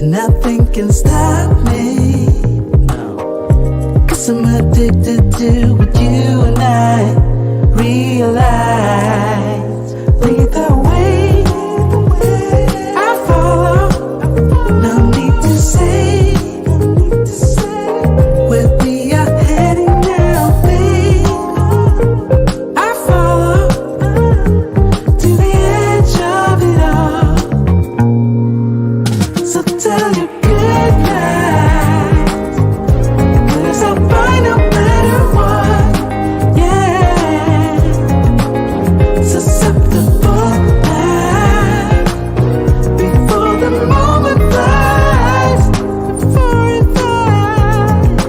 and nothing can stop me. No, 'cause I'm addicted to what you and I realize. Lead the way, I follow. No need to say where we are heading now, babe. I follow to the edge of it all. So tell your good night, 'cause I'll find no matter what. Yeah, susceptible now before the moment flies, before it flies.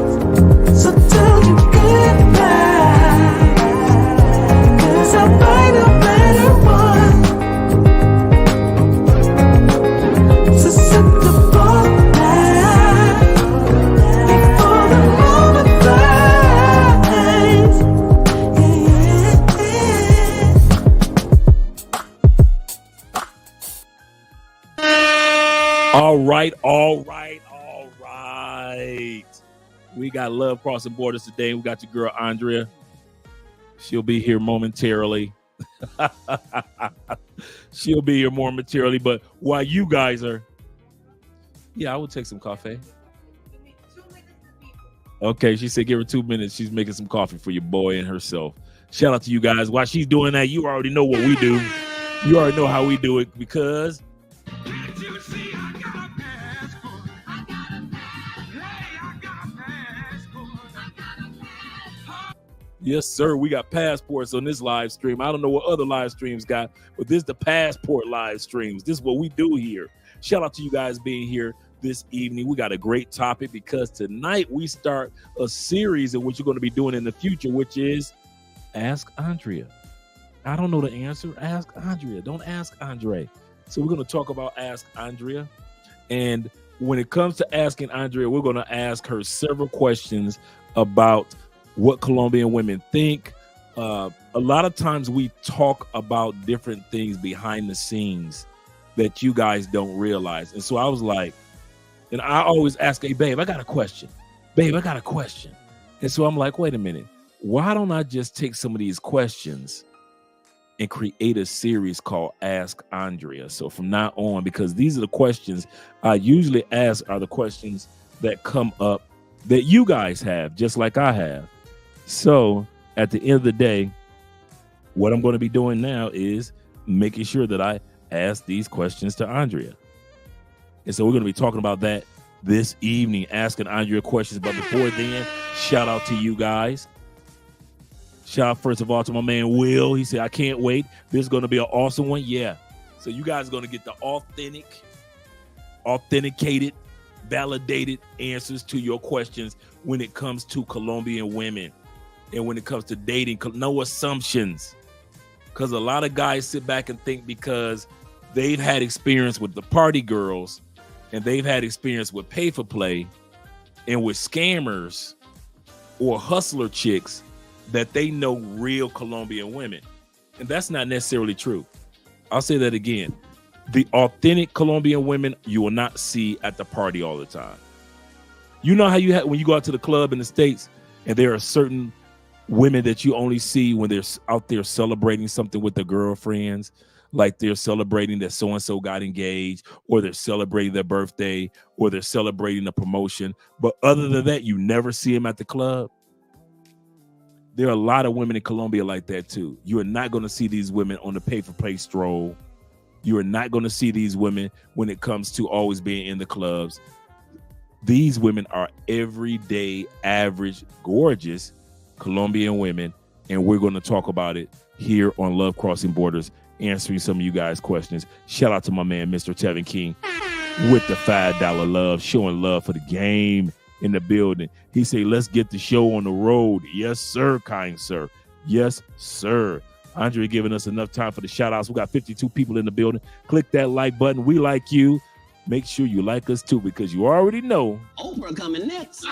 So tell your good night, 'cause I'll find no matter what. Susceptible now before the moment flies. All right. We got Love Crossing Borders today. We got your girl, Andrea. She'll be here momentarily. She'll be here more momentarily. But while you guys are... Yeah, I will take some coffee. Okay, she said give her 2 minutes. She's making some coffee for your boy and herself. Shout out to you guys. While she's doing that, you already know what we do. You already know how we do it because... Yes, sir. We got passports on this live stream. I don't know what other live streams got, but this is the passport live streams. This is what we do here. Shout out to you guys being here this evening. We got a great topic because tonight we start a series of what you're going to be doing in the future, which is Ask Andrea. I don't know the answer. Ask Andrea. Don't ask Andre. So we're going to talk about Ask Andrea. And when it comes to asking Andrea, we're going to ask her several questions about what Colombian women think. A lot of times we talk about different things behind the scenes that you guys don't realize. And so I was like, and I always ask, hey, babe, I got a question. Babe, I got a question. And so I'm like, wait a minute. Why don't I just take some of these questions and create a series called Ask Andrea? So from now on, because these are the questions I usually ask are the questions that come up that you guys have, just like I have. So at the end of the day, what I'm going to be doing now is making sure that I ask these questions to Andrea. And so we're going to be talking about that this evening, asking Andrea questions. But before then, shout out to you guys. Shout out first of all to my man Will. He said, I can't wait. This is going to be an awesome one. Yeah. So you guys are going to get the authenticated, validated answers to your questions when it comes to Colombian women. And when it comes to dating, no assumptions. Because a lot of guys sit back and think because they've had experience with the party girls and they've had experience with pay for play and with scammers or hustler chicks that they know real Colombian women. And that's not necessarily true. I'll say that again. The authentic Colombian women you will not see at the party all the time. You know how you have when you go out to the club in the States and there are certain women that you only see when they're out there celebrating something with their girlfriends, like they're celebrating that so-and-so got engaged, or they're celebrating their birthday, or they're celebrating a promotion. But other than that, you never see them at the club. There are a lot of women in Colombia like that too. You are not going to see these women on the pay-for-play stroll. You are not going to see these women when it comes to always being in the clubs. These women are everyday, average, gorgeous Colombian women, and we're going to talk about it here on Love Crossing Borders, answering some of you guys' questions. Shout out to my man, Mr. Tevin King, with the $5 love, showing love for the game in the building. He said, let's get the show on the road. Yes, sir, kind sir. Yes, sir. Andre giving us enough time for the shout outs. We got 52 people in the building. Click that like button. We like you. Make sure you like us too, because you already know Oprah coming next.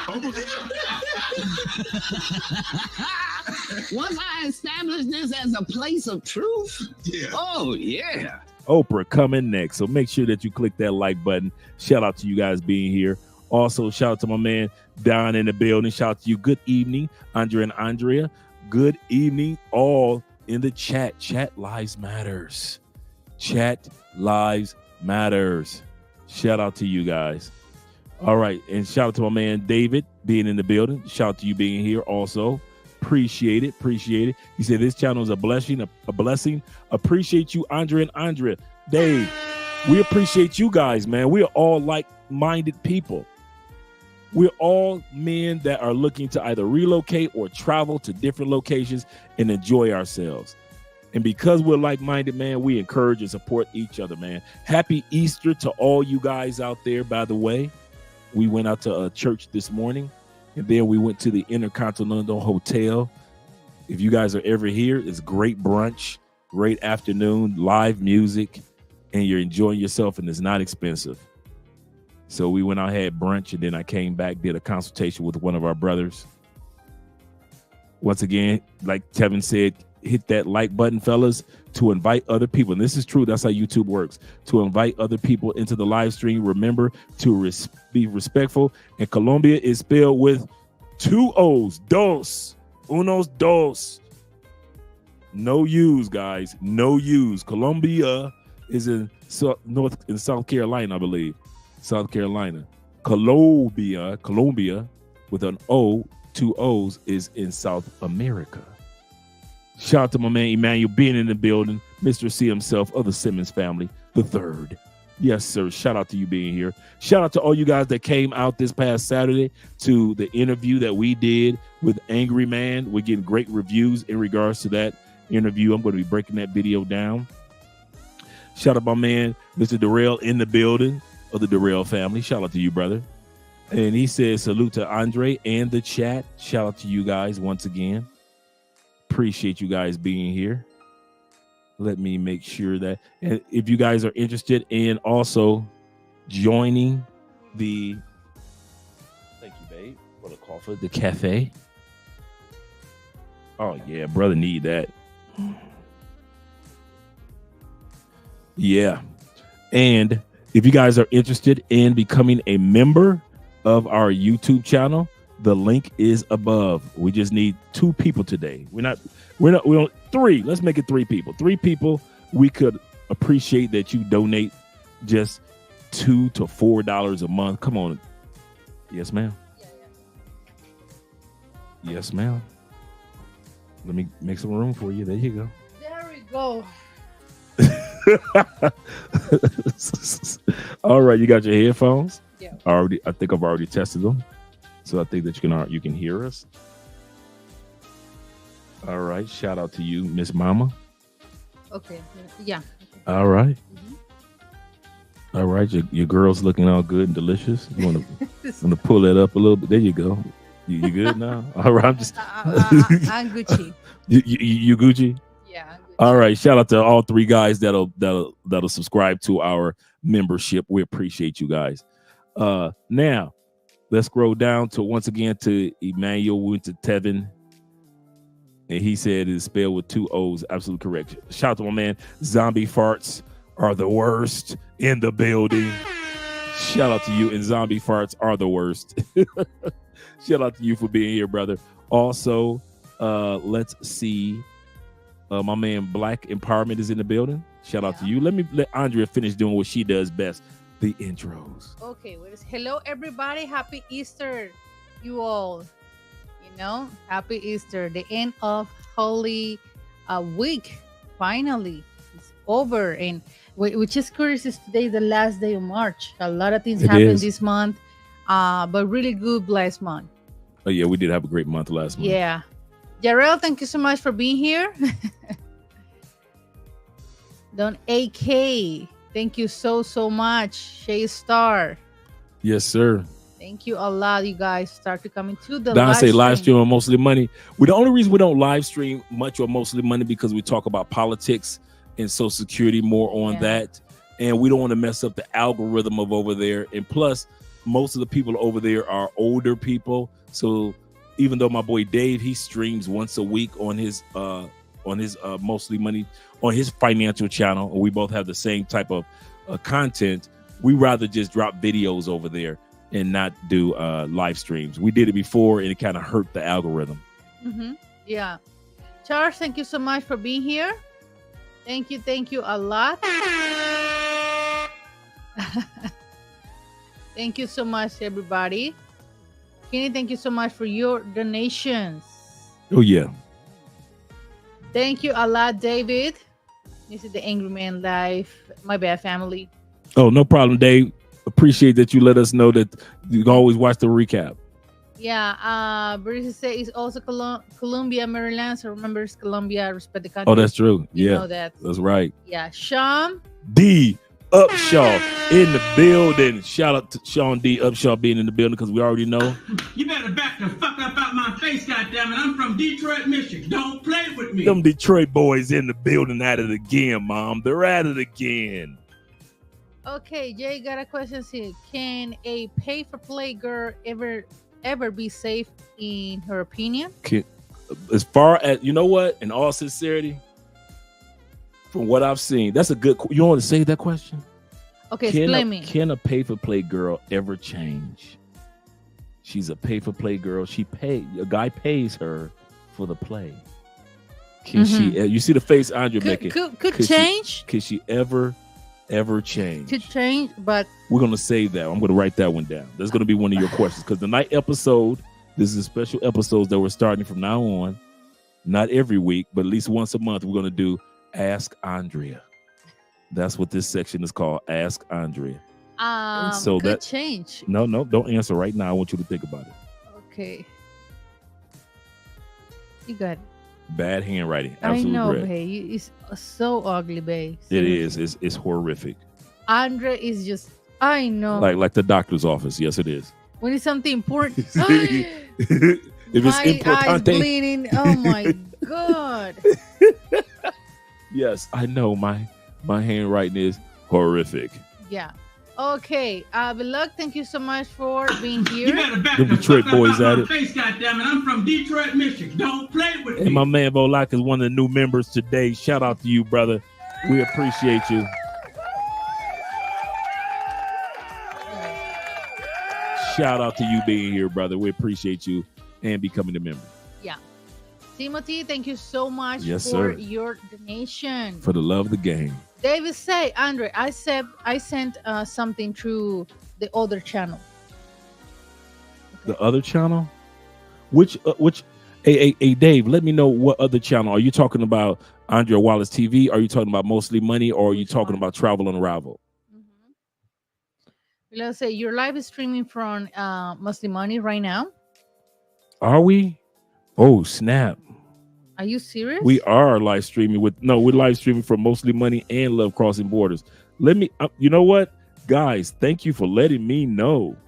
Once I establish this as a place of truth, oh yeah. Oprah coming next. So make sure that you click that like button. Shout out to you guys being here. Also, shout out to my man Don in the building. Shout out to you. Good evening, Andrea and Andrea. Good evening, all in the chat. Chat lives matters. Chat lives matters. Shout out to you guys. All right, and shout out to my man David being in the building. Shout out to you being here also. Appreciate it. Appreciate it. He said this channel is a blessing. A blessing. Appreciate you, Andrea and Andrea. Dave, we appreciate you guys, man. We are all like-minded people. We're all men that are looking to either relocate or travel to different locations and enjoy ourselves. And because we're like-minded, man, we encourage and support each other, man. Happy Easter to all you guys out there, by the way. We went out to a church this morning, and then we went to the Intercontinental Hotel. If you guys are ever here, it's great brunch, great afternoon, live music, and you're enjoying yourself, and it's not expensive. So we went out, had brunch, and then I came back, did a consultation with one of our brothers. Once again, like Tevin said, hit that like button, fellas, to invite other people. And this is true. That's how YouTube works. To invite other people into the live stream. Remember to be respectful. And Colombia is spelled with 2 O's. Dos. Unos dos. No U's, guys. No U's. Colombia is in South Carolina, I believe. South Carolina. Colombia with an O, 2 O's, is in South America. Shout out to my man Emmanuel being in the building, Mr. C himself of the Simmons family, the third. Yes, sir. Shout out to you being here. Shout out to all you guys that came out this past Saturday to the interview that we did with Angry Man. We're getting great reviews in regards to that interview. I'm going to be breaking that video down. Shout out my man, Mr. Darrell, in the building of the Darrell family. Shout out to you, brother. And he says salute to Andre and the chat. Shout out to you guys once again. Appreciate you guys being here. Let me make sure that, and if you guys are interested in also joining the, thank you, babe, for the coffee, the cafe. Oh yeah, brother, need that. Yeah. And if you guys are interested in becoming a member of our YouTube channel, the link is above. We just need 2 people today. We don't 3. Let's make it 3 people. 3 people. We could appreciate that you donate just $2 to $4 a month. Come on. Yes, ma'am. Yes, ma'am. Let me make some room for you. There you go. There we go. All right, you got your headphones? Yeah. I think I've already tested them. So I think that you can hear us. All right. Shout out to you, Miss Mama. Okay. Yeah. All right. All right. Your girl's looking all good and delicious. You want to pull that up a little bit? There you go. You good now? All right. I'm just. I'm Gucci. You Gucci? Yeah. I'm Gucci. All right. Shout out to all 3 guys that'll subscribe to our membership. We appreciate you guys. Now. Let's scroll down to once again to Emmanuel. We went to Tevin, and he said it's spelled with 2 O's. Absolutely correct. Shout out to my man. Zombie farts are the worst in the building. Shout out to you. And zombie farts are the worst. Shout out to you for being here, brother. Also, let's see. My man Black Empowerment is in the building. Shout out to you. Let Andrea finish doing what she does best. The intros. Okay, hello everybody. Happy Easter, you all. Happy Easter. The end of Holy Week finally is over, and which is curious, is today the last day of March. A lot of things happened this month, but really good, blessed month. Oh yeah, we did have a great month last month. Yeah, Jarrell, thank you so much for being here. Don AK. Thank you so much, Shay Star. Yes, sir. Thank you a lot, you guys. Start to come into the Don say live stream on Mostly Money. The only reason we don't live stream much on Mostly Money because we talk about politics and Social Security more on that, and we don't want to mess up the algorithm of over there. And plus, most of the people over there are older people. So even though my boy Dave, he streams once a week on his on his Mostly Money on his financial channel. We both have the same type of content. We rather just drop videos over there and not do live streams. We did it before and it kind of hurt the algorithm. Yeah. Charles, thank you so much for being here. Thank you a lot. Thank you so much, everybody. Kenny, thank you so much for your donations. Oh, yeah. Thank you a lot, David. This is the Angry Man Live. My bad, family. Oh, no problem, Dave. Appreciate that you let us know that you can always watch the recap. Yeah, Brisa say it's also Colombia, Maryland. So remember, it's Colombia. Respect the country. Oh, that's true. You Yeah, know that. that's right. Yeah, Sean. D. Upshaw in the building. Shout out to Sean D. Upshaw being in the building because we already know. You better back the fuck up out my face, goddammit. I'm from Detroit, Michigan. Don't play with me. Them Detroit boys in the building at it again, Mom. They're at it again. Okay, Jay got a question here. Can a pay-for-play girl ever be safe in her opinion? As far as, you know what, in all sincerity, from what I've seen, that's a good, you want to say that question? Okay, explain me. Can a pay-for-play girl ever change? She's a pay-for-play girl. A guy pays her for the play. Can she, you see the face Andrea making? Could change? Can she ever change? Could change, but we're going to save that. I'm going to write that one down. That's going to be one of your questions because the night episode, this is a special episode that we're starting from now on. Not every week, but at least once a month, we're going to do Ask Andrea. That's what this section is called. Ask Andrea. So could change. No, don't answer right now. I want you to think about it. Okay. You got it. Bad handwriting. Absolute I know, red. babe. It's so ugly, babe. It is. It's horrific. Andrea is just, I know. Like the doctor's office. Yes, it is. When it's something important. If it's my eyes importante. bleeding. Oh my God. Yes, I know. My handwriting is horrific. Yeah. Okay. Beloved, thank you so much for being here. You better back The the Detroit fuck up boys out at my it. face, goddammit. I'm from Detroit, Michigan. Don't play with me. And my man Volak is one of the new members today. Shout out to you, brother. We appreciate you. Shout out to you being here, brother. We appreciate you and becoming a member. Yeah. Timothy, thank you so much Yes, for sir. your donation. For the love of the game. David say, Andre, I sent something through the other channel. The other channel? Which hey, Dave, let me know what other channel. Are you talking about Andrea Wales TV? Are you talking about Mostly Money? Or are you talking about Travel Unraveled? Let's say you're live streaming from Mostly Money right now. Are we? Oh, snap. Are you serious? We are live streaming we're live streaming from Mostly Money and Love Crossing Borders. Let me, you know what? Guys, thank you for letting me know.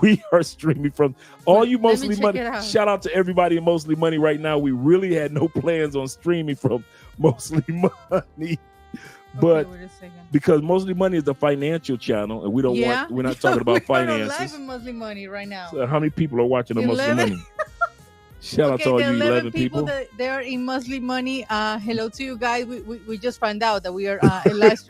We are streaming from all you Mostly Money. Shout out to everybody in Mostly Money right now. We really had no plans on streaming from Mostly Money. But wait a second. because Mostly Money is the financial channel and we don't we're not talking about We're finances. live in Mostly Money right now. So how many people are watching on Mostly 11. Money? Shout out to all the you 11 people. that they are in Mostly Money. Hello to you guys. We just found out that we are in live.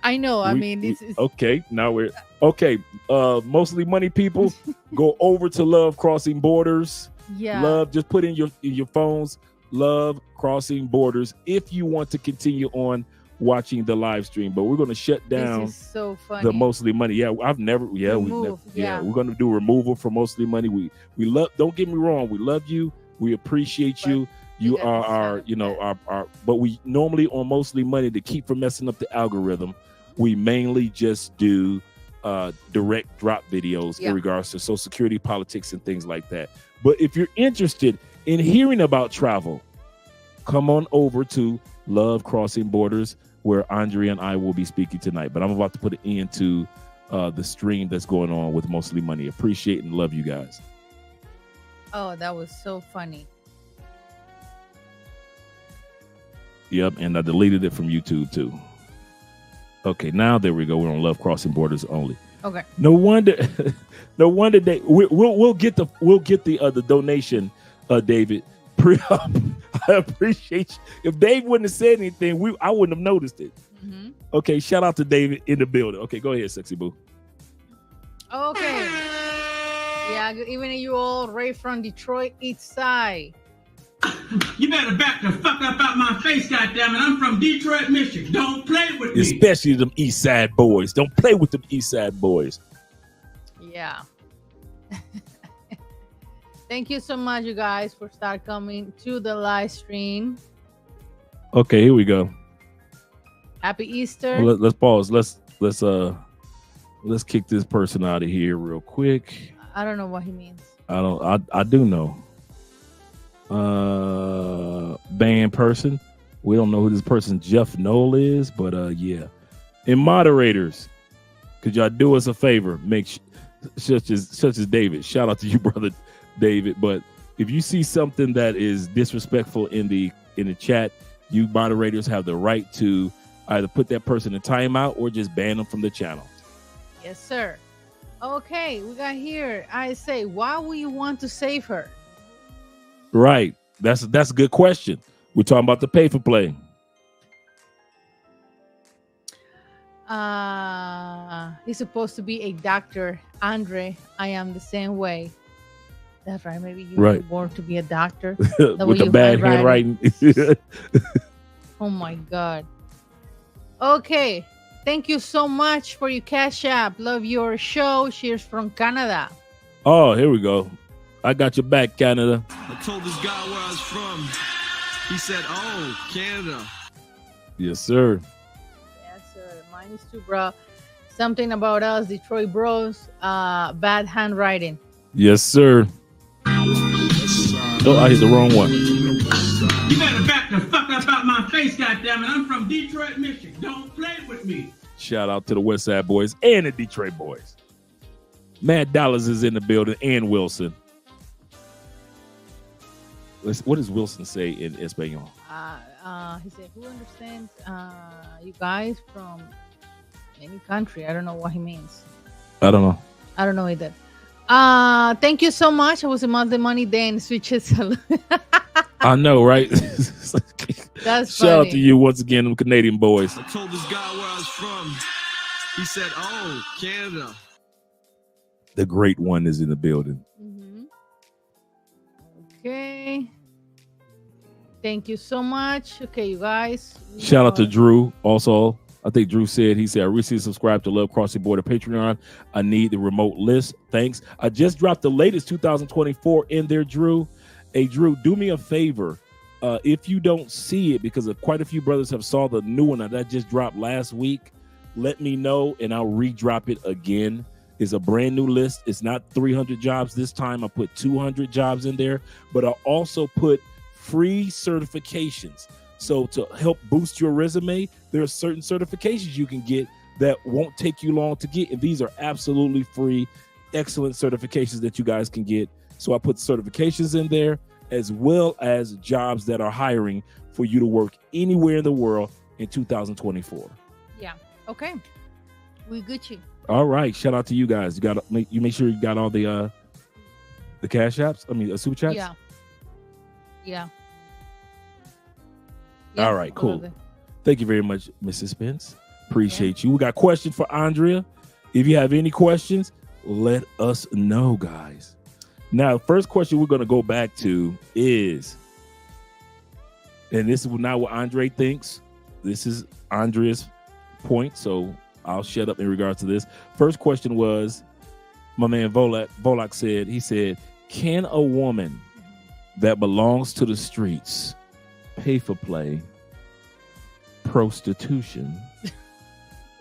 I know. I mean, this is okay. Now we're okay. Mostly Money people, go over to Love Crossing Borders. yeah. Love, just put in your phones. Love Crossing Borders. If you want to continue on watching the live stream, but we're going to shut down This is so funny. the Mostly Money. Yeah, I've never. Yeah, Remove, we're going to do removal for Mostly Money. We love. Don't get me wrong. We love you. We appreciate you. You got are to our, stop you know, that. our. But we normally on Mostly Money, to keep from messing up the algorithm, we mainly just do direct drop videos in regards to Social Security, politics, and things like that. But if you're interested in hearing about travel, come on over to Love Crossing Borders, where Andrea and I will be speaking tonight. But I'm about to put an end to the stream that's going on with Mostly Money. Appreciate and love you guys. Oh, that was so funny. Yep, and I deleted it from YouTube too. Okay, now there we go. We're on Love Crossing Borders only. Okay. No wonder we'll get the donation, David. I appreciate you. If Dave wouldn't have said anything, I wouldn't have noticed it. Mm-hmm. Okay, shout out to David in the building. Okay, go ahead, sexy boo. Okay. Yeah, good evening, you all. Ray from Detroit East Side. You better back the fuck up out my face, goddammit. I'm from Detroit, Michigan. Don't play with me. Especially them East Side boys. Don't play with them East Side boys. Yeah. Thank you so much, you guys, for start coming to the live stream. Okay, here we go. Happy Easter. Well, let's pause. Let's kick this person out of here real quick. I don't know what he means. I do know. Banned person. We don't know who this person Jeff Knoll is, but yeah. And moderators, could y'all do us a favor? Such as David. Shout out to you, brother David. But if you see something that is disrespectful in the chat, you moderators have the right to either put that person in timeout or just ban them from the channel. Yes, sir. Okay, we got here. I say, why would you want to save her? Right. That's a good question. We're talking about the pay for play. He's supposed to be a doctor. Andre, I am the same way. That's right. Maybe you were born to be a doctor. With the bad handwriting. Oh my God. Okay. Thank you so much for your cash app. Love your show. Cheers from Canada. Oh, here we go. I got your back, Canada. I told this guy where I was from. He said, "Oh, Canada." Yes, sir. Yes, sir. Mine is too, bro. Something about us, Detroit bros. Bad handwriting. Yes, sir. Oh, I hit the wrong one. You better back the fuck up out my face, goddammit. I'm from Detroit, Michigan. Don't play with me. Shout out to the West Side boys and the Detroit boys. Mad Dollars is in the building and Wilson. What does Wilson say in Espanol? He said, who understands you guys from any country? I don't know what he means. I don't know. I don't know either. Thank you so much. I was about the money then switches. I know, right? That's Shout out to you once again, them Canadian boys. I told this guy where I was from. He said, "Oh, Canada." The great one is in the building. Mm-hmm. Okay. Thank you so much. Okay, you guys. Shout out to Drew. Also, I think Drew said, I recently subscribed to Love Crossing Border Patreon. I need the remote list. Thanks. I just dropped the latest 2024 in there, Drew. Hey, Drew, do me a favor. If you don't see it, because quite a few brothers have saw the new one that just dropped last week, let me know and I'll re-drop it again. It's a brand new list. It's not 300 jobs this time. I put 200 jobs in there, but I also put free certifications. So to help boost your resume, there are certain certifications you can get that won't take you long to get. And these are absolutely free, excellent certifications that you guys can get. So I put certifications in there as well as jobs that are hiring for you to work anywhere in the world in 2024. Yeah. Okay. We Gucci. All right. Shout out to you guys. You make sure you got all the cash apps. I mean, super chats. Yeah. Yeah. All right. Cool. Thank you very much, Mrs. Spence. Appreciate you. We got questions for Andrea. If you have any questions, let us know, guys. Now, first question we're going to go back to is, and this is not what Andre thinks. This is Andrea's point, so I'll shut up in regards to this. First question was, my man Volak said, he said, can a woman that belongs to the streets, pay for play, prostitution,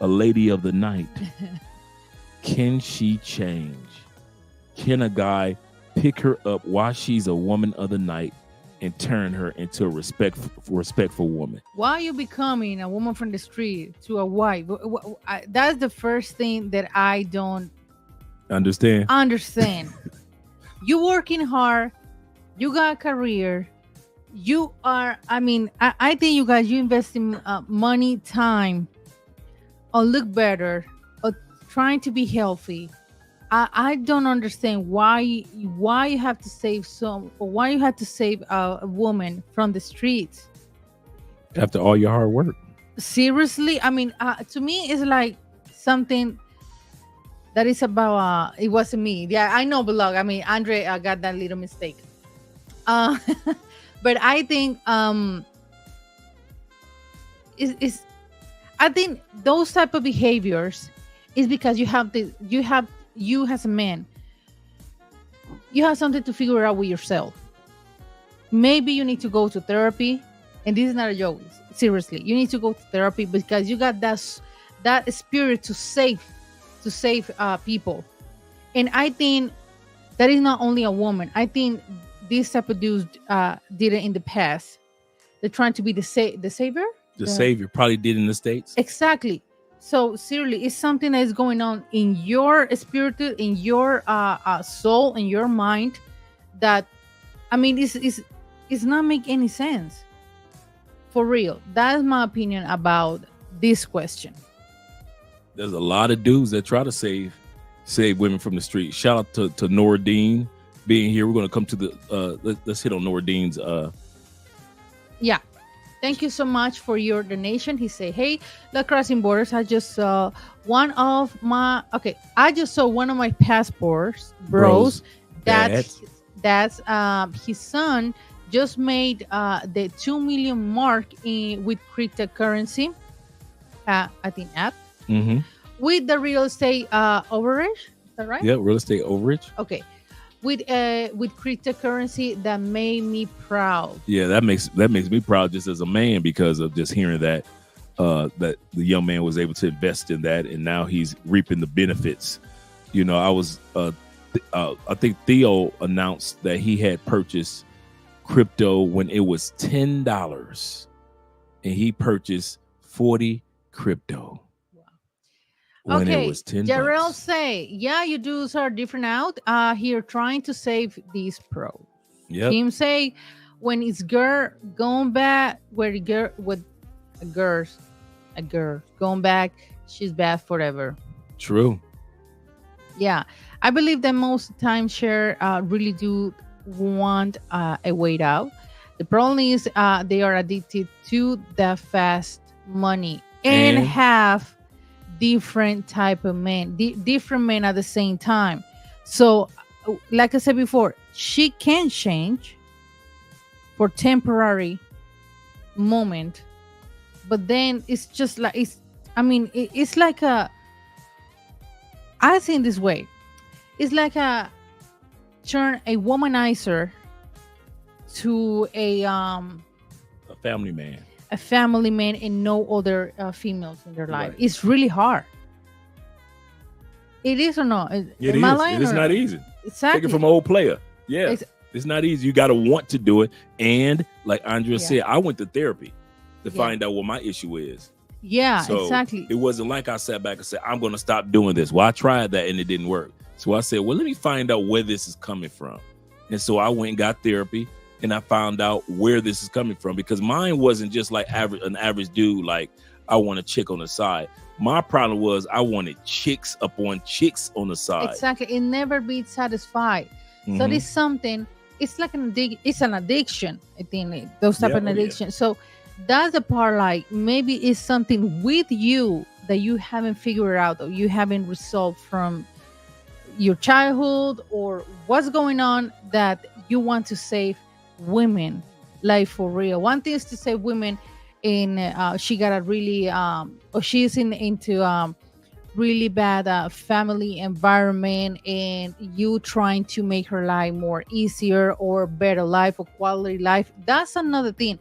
a lady of the night, can she change? Can a guy pick her up while she's a woman of the night and turn her into a respectful woman? Why are you becoming a woman from the street to a wife? That's the first thing that I don't understand. You working hard, you got a career, you are, I think you guys, you invest in money, time, or look better, or trying to be healthy. I don't understand why you have to save why you have to save a woman from the streets. After all your hard work. Seriously, I mean, to me, it's like something that is about. It wasn't me. Yeah, I know, blog. I mean, Andre got that little mistake. But I think is I think those type of behaviors is because you as a man, you have something to figure out with yourself. Maybe you need to go to therapy, and this is not a joke. Seriously, you need to go to therapy because you got that spirit to save people. And I think that is not only a woman. I think this type of dudes did it in the past. They're trying to be the savior. The savior probably did in the States. Exactly. So seriously, it's something that is going on in your spirit, in your soul, in your mind. That, I mean, it's not make any sense. For real, that's my opinion about this question. There's a lot of dudes that try to save women from the street. Shout out to Nordine being here. We're going to come to the let's hit on Nordine's. Yeah. Thank you so much for your donation. He said, "Hey, La Crossing Borders, I just saw one of my passports, bros. That's his son just made the 2 million mark with cryptocurrency. I think app with the real estate overage. Is that right? Yeah, real estate overage. Okay." With cryptocurrency, that made me proud. Yeah, that makes me proud just as a man, because of just hearing that that the young man was able to invest in that, and now he's reaping the benefits. You know, I think Theo announced that he had purchased crypto when it was $10, and he purchased 40 crypto. When it was $10. Jarrell say, yeah, you dudes are different out here trying to save these pros. Yeah. Him say, when it's girl going back, a girl going back, she's bad forever. True. Yeah, I believe that most timeshare really do want a way out. The problem is they are addicted to the fast money and have different type of men, different men at the same time. So like I said before, she can change for temporary moment, but then it's just like it's like I think this way, it's like turn a womanizer to a family man. A family man and no other females in their life. Right. It's really hard. It is or not? It is. It is not easy. Exactly. Take it from an old player. Yeah. It's not easy. You got to want to do it. And like Andrea said, I went to therapy to find out what my issue is. Yeah, so exactly. It wasn't like I sat back and said, I'm going to stop doing this. Well, I tried that and it didn't work. So I said, well, let me find out where this is coming from. And so I went and got therapy. And I found out where this is coming from, because mine wasn't just like an average dude. Like, I want a chick on the side. My problem was I wanted chicks upon chicks on the side. Exactly. It never be satisfied. So this something. It's like it's an addiction. I think those type of addiction. Yeah. So that's the part. Like maybe it's something with you that you haven't figured out or you haven't resolved from your childhood or what's going on that you want to save women, like for real. One thing is to save women in she got a really or she's into really bad family environment, and you trying to make her life more easier or better life or quality life. That's another thing.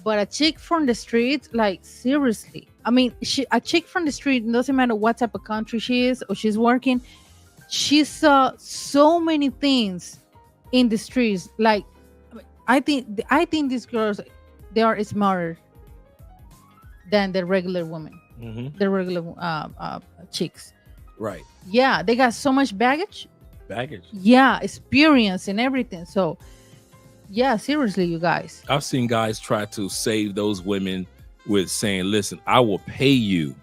But a chick from the street, like seriously, I mean, a chick from the street, doesn't matter what type of country she is or she's working, she saw so many things in the streets. Like I think these girls, they are smarter than the regular women, the regular chicks. Right. Yeah, they got so much baggage. Yeah, experience and everything. So, yeah, seriously, you guys. I've seen guys try to save those women with saying, listen, I will pay you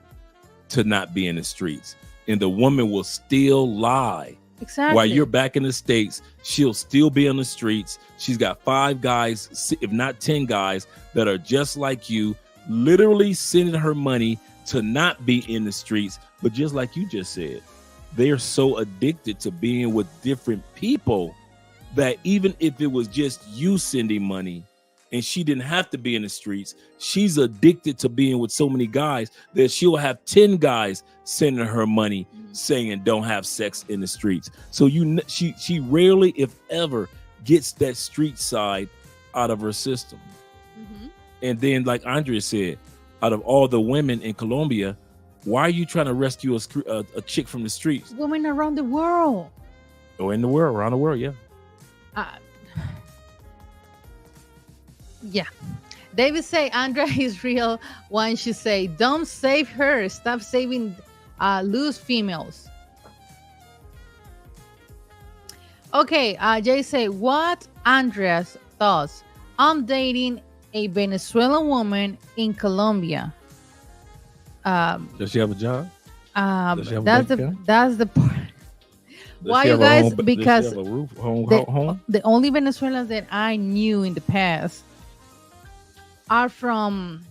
to not be in the streets. And the woman will still lie Exactly. While you're back in the States, she'll still be on the streets. She's got 5 guys, if not 10 guys, that are just like you, literally sending her money to not be in the streets. But just like you just said, they're so addicted to being with different people that even if it was just you sending money and she didn't have to be in the streets, she's addicted to being with so many guys that she'll have 10 guys sending her money saying don't have sex in the streets. So she rarely, if ever, gets that street side out of her system. And then, like Andrea said, out of all the women in Colombia, why are you trying to rescue a chick from the streets? Women around the world. Oh, in the world, around the world, yeah. Yeah. David say Andrea is real when she say, don't save her. Stop saving loose females. Okay, Jay say, what Andrea's thoughts? I'm dating a Venezuelan woman in Colombia. Does she have a job? Does she have a That's bank account? that's the part. Does Why she you have a guys? home- does she Because have a roof, home? the only Venezuelans that I knew in the past are from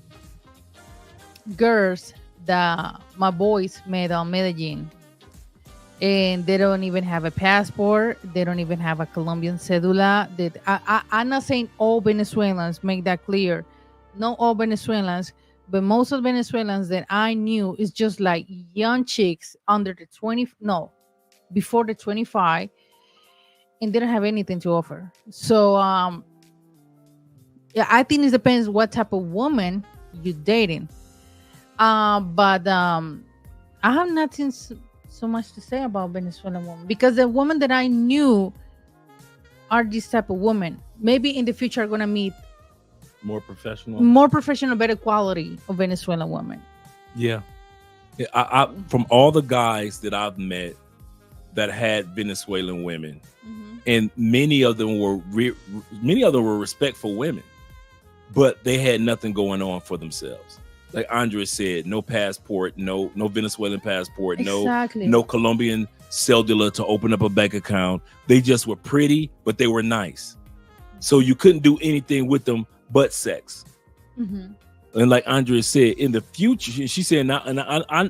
girls that my boys met on Medellin. And they don't even have a passport. They don't even have a Colombian cedula. I'm not saying all Venezuelans, make that clear. Not all Venezuelans, but most of the Venezuelans that I knew is just like young chicks under the 20, no, before the 25, and they don't have anything to offer. So, yeah, I think it depends what type of woman you're dating. But I have nothing so much to say about Venezuelan women, because the women that I knew are this type of women. Maybe in the future I'm gonna meet More professional. better quality of Venezuelan women. Yeah. I from all the guys that I've met that had Venezuelan women, and many of them were respectful women, but they had nothing going on for themselves. Like Andrea said, no passport, no Venezuelan passport, Exactly. no Colombian cedula to open up a bank account. They just were pretty, but they were nice. So you couldn't do anything with them but sex. And like Andrea said, in the future, she said, and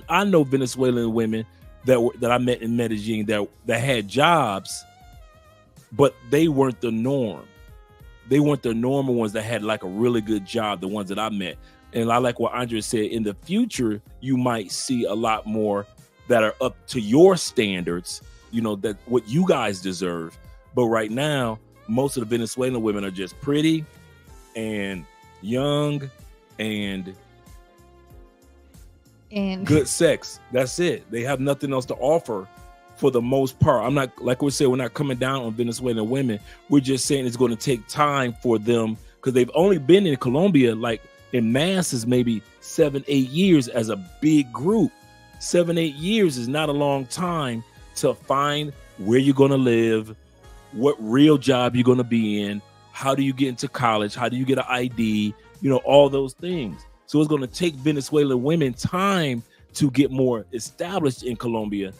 I know Venezuelan women that I met in Medellin that had jobs, but they weren't the norm. They weren't the normal ones that had like a really good job, the ones that I met. And I like what Andrea said, in the future, you might see a lot more that are up to your standards, that what you guys deserve. But right now, most of the Venezuelan women are just pretty and young and good sex. That's it. They have nothing else to offer for the most part. I'm not, like we said, we're not coming down on Venezuelan women. We're just saying it's going to take time for them, because they've only been in Colombia like in masses maybe 7-8 years as a big group. 7-8 years is not a long time to find where you're going to live, what real job you're going to be in, how do you get into college, how do you get an ID, all those things. So it's going to take Venezuelan women time to get more established in Colombia.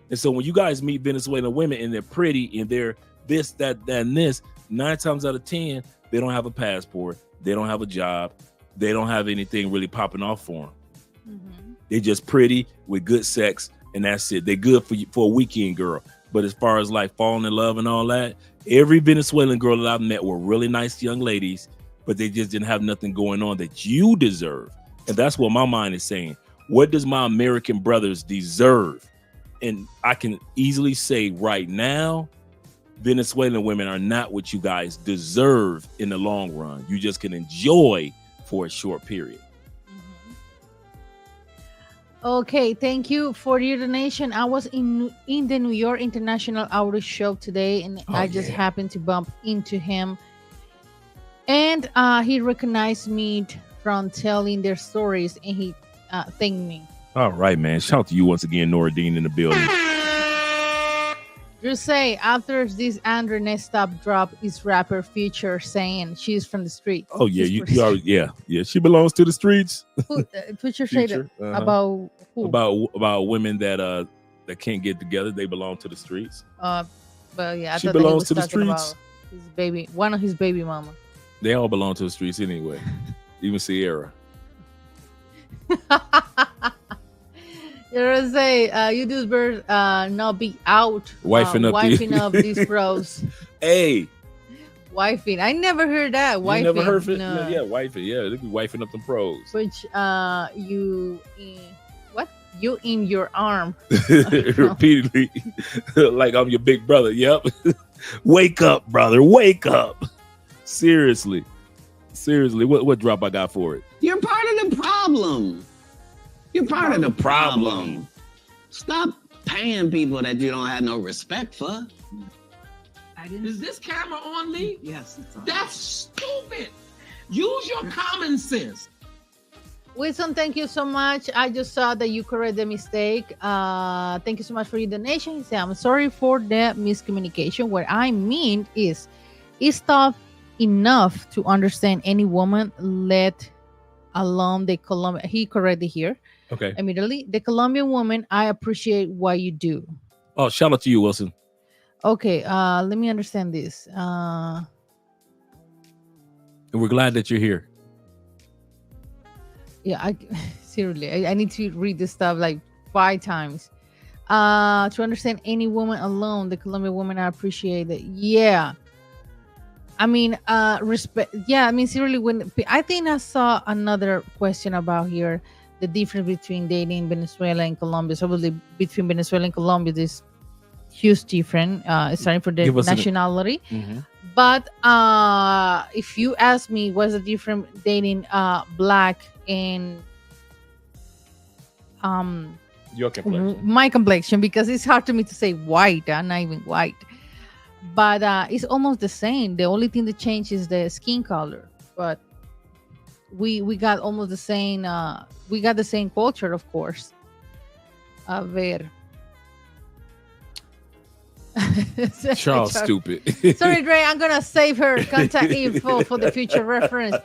And so when you guys meet Venezuelan women and they're pretty and they're this, that, and this, 9 times out of 10, they don't have a passport, they don't have a job, they don't have anything really popping off for them. They're just pretty with good sex, and that's it. They're good for a weekend girl. But as far as like falling in love and all that, every Venezuelan girl that I've met were really nice young ladies, but they just didn't have nothing going on that you deserve. And that's what my mind is saying. What does my American brothers deserve? And I can easily say right now, Venezuelan women are not what you guys deserve in the long run. You just can enjoy for a short period. Okay, thank you for your donation. I was in the New York International Auto Show today, and I just happened to bump into him. And he recognized me from telling their stories, and he thanked me. All right, man. Shout out to you once again, Nora Dean, in the building. You say after this Andrea next stop drop is rapper Future saying she's from the streets. Oh yeah, you already, yeah. She belongs to the streets. Future said about who? About women that that can't get together. They belong to the streets. Well, yeah, I She thought that he belongs was to the talking streets. about his baby, one of his baby mama. They all belong to the streets anyway. Even Sierra. You're gonna say you do bird not be out Wifing up these bros. Hey, Wifing. I never heard that. you Wifing. never heard of it? No. Yeah, wifing. Yeah, they be wifing up them pros. Which you in your arm. Repeatedly, like I'm your big brother. Yep. Wake up, brother. Wake up. Seriously. What drop I got for it? You're part of the problem. You're part of the problem. Stop paying people that you don't have no respect for. Is this camera on, Lee? Yes, it's on. That's stupid. Use your common sense. Wilson, thank you so much. I just saw that you correct the mistake. Thank you so much for your donation. He said, I'm sorry for the miscommunication. What I mean is tough enough to understand any woman, let alone the Colombian. He corrected here. Okay. Immediately. The Colombian woman, I appreciate what you do. Oh, shout out to you, Wilson. Okay, let me understand this. And we're glad that you're here. Yeah, seriously, I need to read this stuff like 5 times. To understand any woman alone, the Colombian woman, I appreciate it. Yeah. I mean, respect. Yeah, I mean, seriously, when I think I saw another question about here, the difference between dating Venezuela and Colombia. So obviously, between Venezuela and Colombia, there's huge difference, starting for the nationality. But if you ask me, what's the difference dating black and Your complexion. my complexion, because it's hard to me to say white. I'm not even white, but it's almost the same. The only thing that changes is the skin color, but we got almost the same. We got the same culture, of course. A ver. Charles, stupid. Sorry, Dre, I'm gonna save her contact info for the future reference.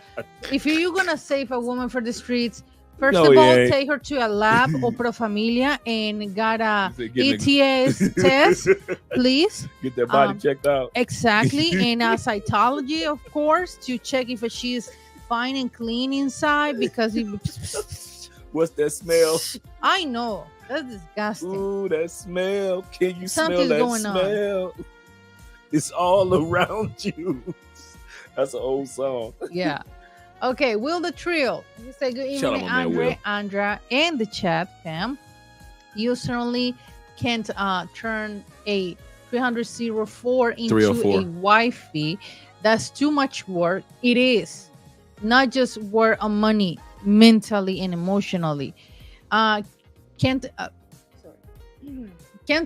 If you're gonna save a woman for the streets, first of all, take her to a lab or Pro Familia and got a ETS test, please. Get that body checked out. Exactly, and a cytology, of course, to check if she is fine and clean inside. Because what's that smell? I know. That's disgusting. Ooh, that smell. Can you Something's smell that going smell? On. It's all around you. That's an old song. Yeah. Okay, Will the Trio. You say good Shout evening, out, man, Andrea, and the chat, fam. You certainly can't turn a 304 into 304. a wifey. That's too much work. It is. Not just work on money, mentally and emotionally. Can't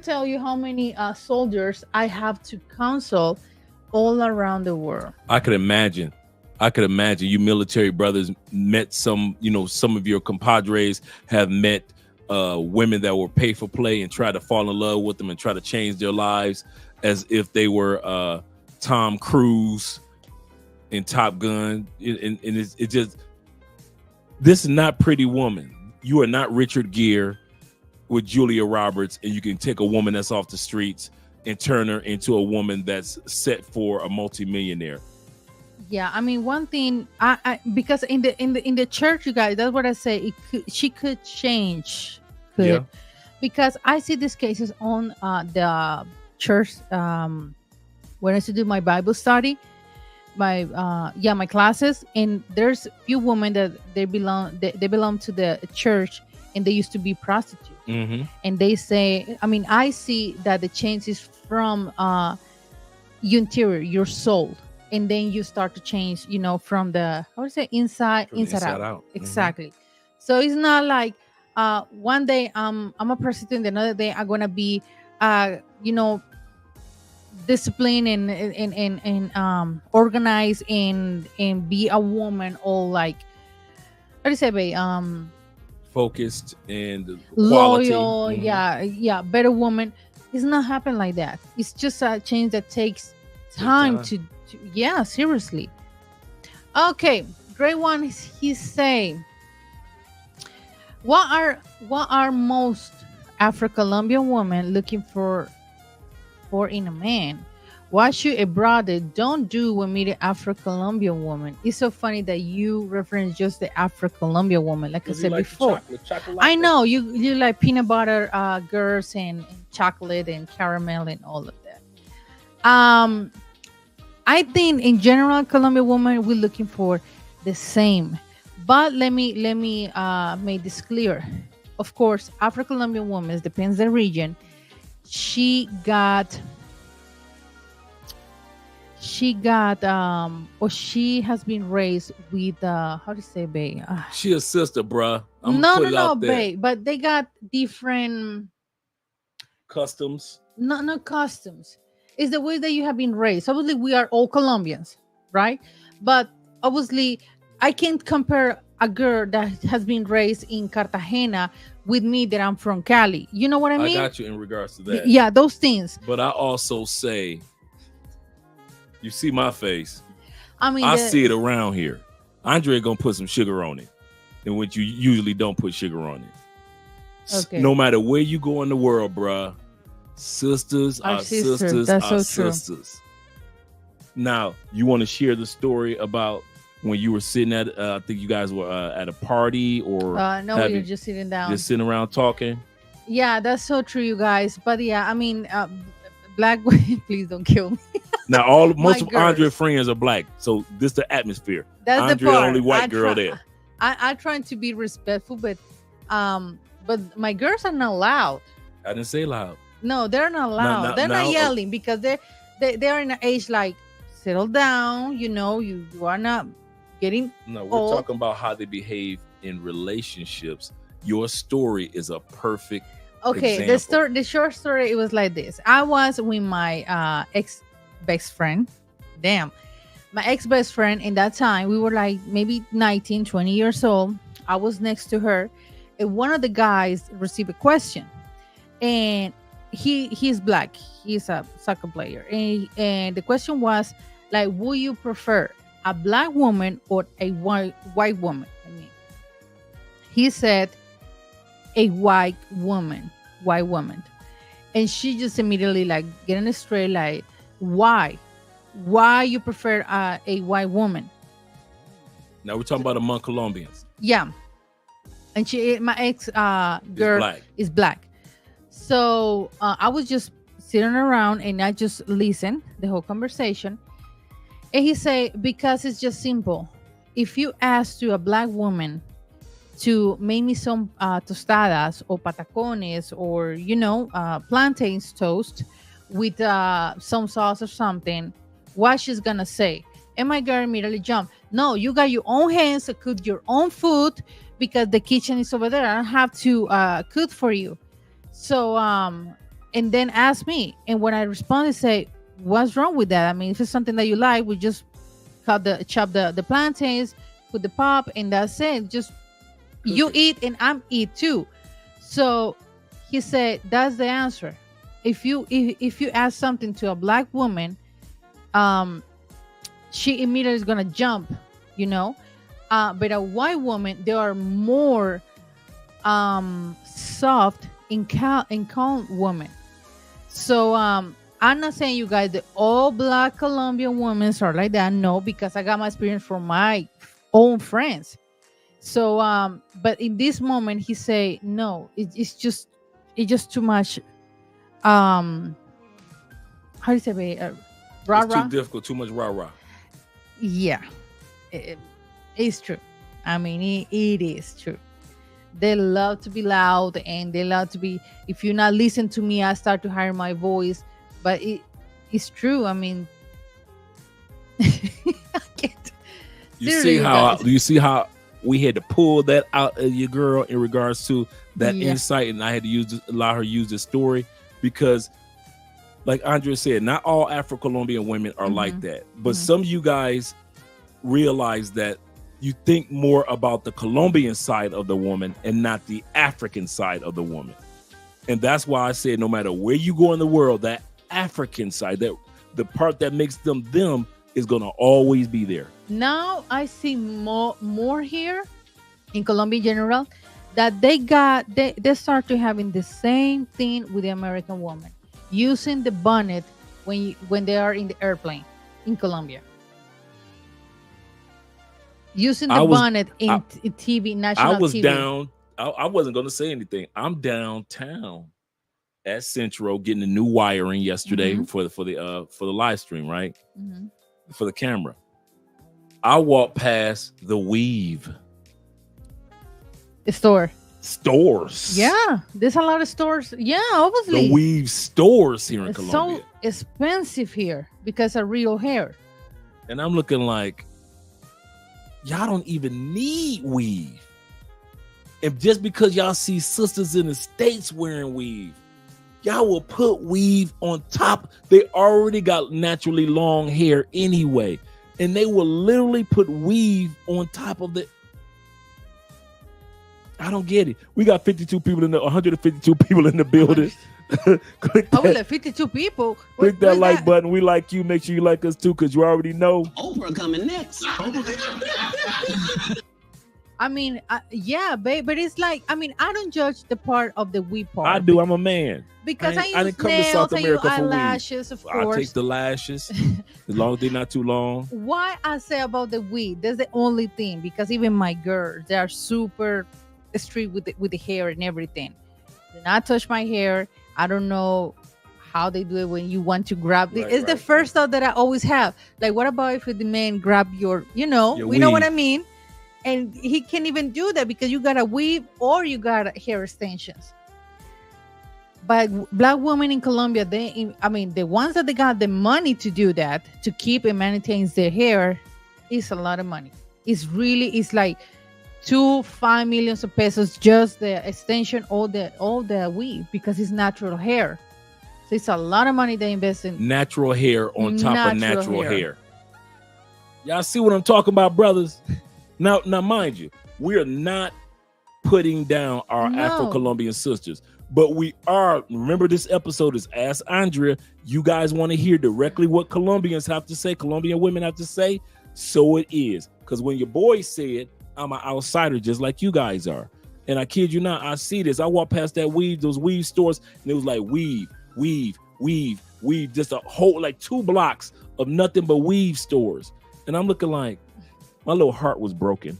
tell you how many soldiers I have to counsel all around the world. I could imagine. You military brothers met some of your compadres have met women that were pay for play and try to fall in love with them and try to change their lives as if they were Tom Cruise in Top Gun. And it just, this is not Pretty Woman. You are not Richard Gere with Julia Roberts, and you can take a woman that's off the streets and turn her into a woman that's set for a multimillionaire. Yeah, I mean, one thing, I because in the church, you guys, that's what I say. She could change, because I see these cases on the church when I used to do my Bible study, my classes, and there's few women that they belong to the church, and they used to be prostitutes. And they say, I mean, I see that the change is from your interior, your soul, and then you start to change, from the, how would I say, inside out. Exactly. So it's not like one day I'm a prostitute, the another day I'm gonna be disciplined and organized and be a woman, all like, how do you say, babe? Focused and loyal. Yeah, better woman. It's not happen like that. It's just a change that takes time to yeah, seriously. Okay, great one. He's saying, what are most Afro-Colombian woman looking for in a man? What should a brother don't do when meeting Afro-Colombian woman? It's so funny that you reference just the Afro-Colombian woman, like I said before. I know you like peanut butter girls and chocolate and caramel and all of that. I think in general, Colombian woman, we're looking for the same. But let me make this clear. Of course, Afro-Colombian women, depends the region. She got or she has been raised with how to say, babe? She a sister, bruh. No, babe. But they got different customs. No customs. It's the way that you have been raised. Obviously, we are all Colombians, right? But obviously, I can't compare a girl that has been raised in Cartagena with me that I'm from Cali. You know what I mean? I got you in regards to that. Yeah, those things. But I also say, you see my face. I mean, I see it around here. Andrea gonna put some sugar on it, and what you usually don't put sugar on it. Okay. No matter where you go in the world, bruh, sisters are sisters. That's are so true. sisters. Now, you want to share the story about when you were sitting at, I think you guys were at a party or no, we were just sitting down. Just sitting around talking. Yeah, that's so true, you guys. But yeah, I mean, black women, please don't kill me. Now, most of girls. Andrea's friends are black, so this the atmosphere. That's Andrea, the part. the only white girl there. I trying to be respectful, but my girls are not loud. I didn't say loud. No, they're not loud. They're not yelling because they're in an age like settle down. You know, you are not getting. No, we're old. talking about how they behave in relationships. Your story is a perfect. Okay, example. the short story, it was like this. I was with my ex best friend. Damn. My ex best friend in that time, we were like maybe 19, 20 years old. I was next to her. And one of the guys received a question. And he's black. He's a soccer player. And the question was like, would you prefer a black woman or a white woman? I mean, he said a white woman. And she just immediately like getting it straight, like, why you prefer a white woman? Now we're talking about among Colombians. Yeah. And my ex girl is black. So I was just sitting around and I just listened the whole conversation. And he said, because it's just simple. If you ask to a black woman to make me some tostadas or patacones or, plantains toast with some sauce or something, what she's gonna say? And my girl immediately jumped. No, you got your own hands to cook your own food because the kitchen is over there. I don't have to cook for you. So, and then ask me. And when I responded, say, what's wrong with that? I mean, if it's something that you like, we just chop the plantains, put the pop, and that's it. Just you eat and I'm eat too. So he said, that's the answer. If you ask something to a black woman, she immediately is gonna jump, but a white woman, they are more soft and calm women. So I'm not saying you guys that all black Colombian women are like that. No, because I got my experience from my own friends. So but in this moment he say no, it's just too much. How do you say rah-rah? It's too difficult, too much rah-rah. Yeah, it's true. I mean, it is true. They love to be loud and they love to be, if you're not listening to me, I start to hire my voice. But it's true. I mean, I can't. You see how we had to pull that out of your girl in regards to that insight, and I had to allow her to use this story because, like Andrea said, not all Afro-Colombian women are like that. But some of you guys realize that you think more about the Colombian side of the woman and not the African side of the woman. And that's why I said no matter where you go in the world, that African side, that the part that makes them is going to always be there. Now I see more here in Colombia in general that they start to having the same thing with the American woman, using the bonnet when they are in the airplane in Colombia. Using the bonnet in TV, national I was TV. down. I wasn't going to say anything. I'm downtown at Central getting the new wiring yesterday for the live stream, right? For the camera. I walked past the Weave stores. Yeah, there's a lot of stores. Yeah, obviously. The Weave stores here in Colombia. So expensive here because of real hair. And I'm looking like, y'all don't even need weave. And just because y'all see sisters in the States wearing weave, y'all will put weave on top. They already got naturally long hair anyway. And they will literally put weave on top of the. I don't get it. We got 152 people in the building. Click that, 52 people. Click that like button. We like you. Make sure you like us too, because you already know. Oprah coming next. I mean, yeah, babe, but it's like, I mean, I don't judge the part of the weave part. I do. I'm a man. Because I didn't use come to nails, South I use America for eyelashes, weave. of course. I take the lashes as long as they're not too long. Why I say about the weave? That's the only thing, because even my girls, they are super strict with the hair and everything. Do not touch my hair. I don't know how they do it when you want to grab it. It's the first thought that I always have. Like, what about if the man grab your know what I mean? And he can't even do that because you got a weave or you got hair extensions. But black women in Colombia, the ones that they got the money to do that, to keep and maintain their hair, is a lot of money. It's like 5 million pesos just the extension, all the weave, because it's natural hair. So it's a lot of money they invest in natural hair on top of natural hair. Y'all see what I'm talking about, brothers? Now, mind you, we are not putting down our Afro-Colombian sisters, but we are. Remember, this episode is Ask Andrea. You guys want to hear directly what Colombians have to say, Colombian women have to say? So it is. Because when your boy said, I'm an outsider just like you guys are. And I kid you not, I see this. I walk past those weave stores, and it was like weave, just a whole, like 2 blocks of nothing but weave stores. And I'm looking like, my little heart was broken.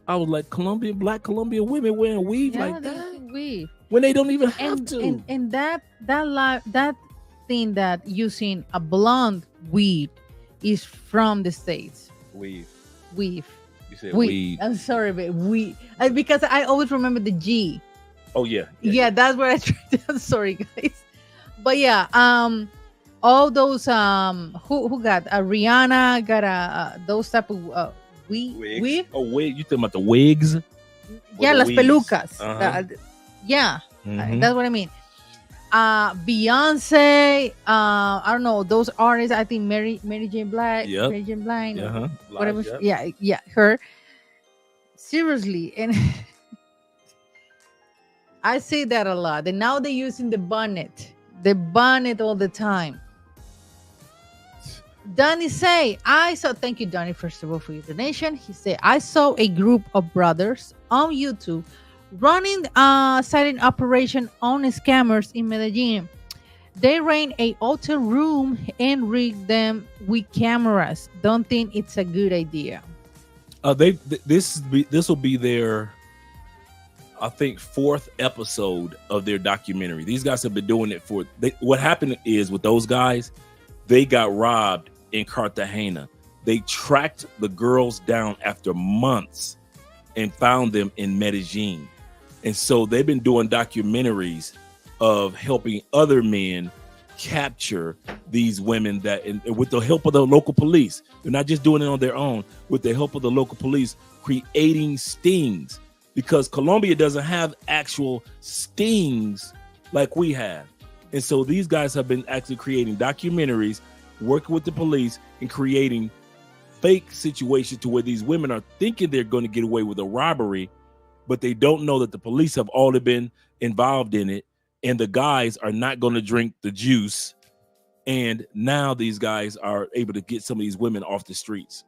I was like, black Colombian women wearing weave like that? Weave. When they don't even have to. And that thing that using a blonde weave is from the States. Weave. You said weave. I'm sorry, but weave. Because I always remember the G. Oh, yeah. Yeah, that's where I tried to. I'm sorry, guys. But yeah, all those who got Rihanna got those type of weave. Oh, wig. You talking about the wigs? Yeah, las pelucas. Yeah, that's what I mean. Beyonce, I don't know, those artists. I think Mary J. Blige. Yep. Mary J. Blige. Whatever. Yeah, her. Seriously, and I say that a lot. And now they're using the bonnet all the time. Donnie say, thank you, Donnie, first of all, for your donation. He said, I saw a group of brothers on YouTube running a silent operation on scammers in Medellin. They ran a hotel room and rigged them with cameras. Don't think it's a good idea. This will be their, I think, 4th episode of their documentary. These guys have been doing it what happened is with those guys, they got robbed in Cartagena. They tracked the girls down after months and found them in Medellin. And so they've been doing documentaries of helping other men capture these women and with the help of the local police. They're not just doing it on their own, with the help of the local police, creating stings, because Colombia doesn't have actual stings like we have. And so these guys have been actually creating documentaries, working with the police and creating fake situations to where these women are thinking they're going to get away with a robbery, but they don't know that the police have already been involved in it, and the guys are not going to drink the juice. And now these guys are able to get some of these women off the streets.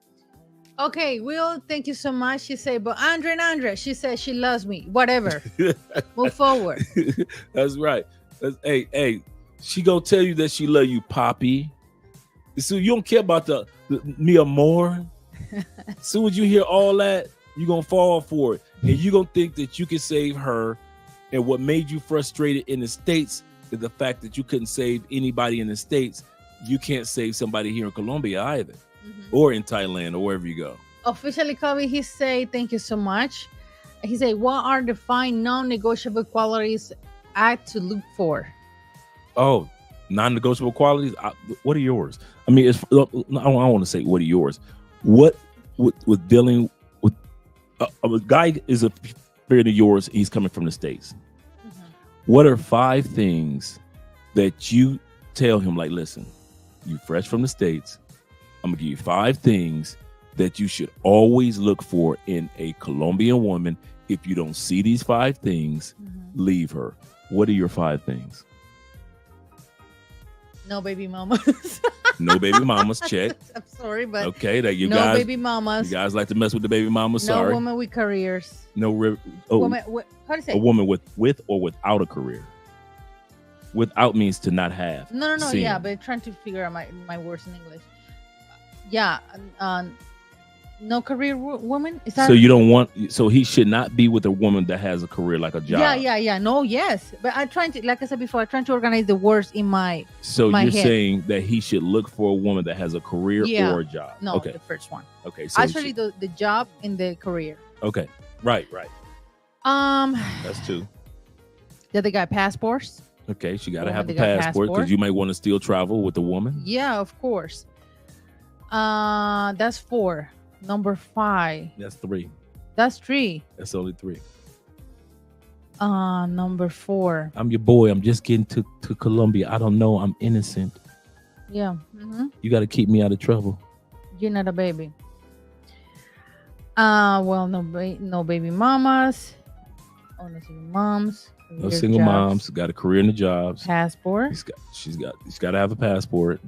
Okay, Will, thank you so much. She said, but Andrea, she said she loves me. Whatever. Move forward. That's right. Hey, she gonna tell you that she love you, Poppy. So you don't care about the mi amor. As soon as you hear all that, you gonna fall for it, and you gonna think that you can save her. And what made you frustrated in the States is the fact that you couldn't save anybody in the States. You can't save somebody here in Colombia either, or in Thailand, or wherever you go. Officially, Kobe, he say thank you so much. He say, what are the 5 non-negotiable qualities I to look for? Oh, non-negotiable qualities. What are yours? I mean, I don't want to say what are yours. What with dealing with a guy is a friend of yours. He's coming from the States. What are 5 things that you tell him? Like, listen, you fresh from the States. I'm gonna give you 5 things that you should always look for in a Colombian woman. If you don't see these 5 things, leave her. What are your 5 things? No baby mamas. No baby mamas, check. I'm sorry, but okay, that you no guys, baby mamas. You guys like to mess with the baby mamas. No Sorry. woman with careers. No, Woman, how do you say? A woman with or without a career. Without means to not have. No. Seen. Yeah, but trying to figure out my words in English. Yeah, no career woman. Is that So you don't want? So he should not be with a woman that has a career, like a job. Yeah. No, yes, but I'm trying to, like I said before, I'm trying to organize the words in my. So my you're head. saying that he should look for a woman that has a career or a job? No, Okay. the first one. Okay. So Actually, the job and the career. Okay. Right. That's 2. Did they got passports? Okay. She got to Woman have a that got passport because passport. you might want to still travel with a woman. Yeah, of course. That's 4. Number 5. That's 3. That's 3. That's only 3. Number 4. I'm your boy. I'm just getting to Colombia. I don't know. I'm innocent. Yeah. You got to keep me out of trouble. You're not a baby. Well, no baby mamas. Oh, no single moms. No career single jobs, moms. Got a career in the jobs. Passport. She's got to have a passport.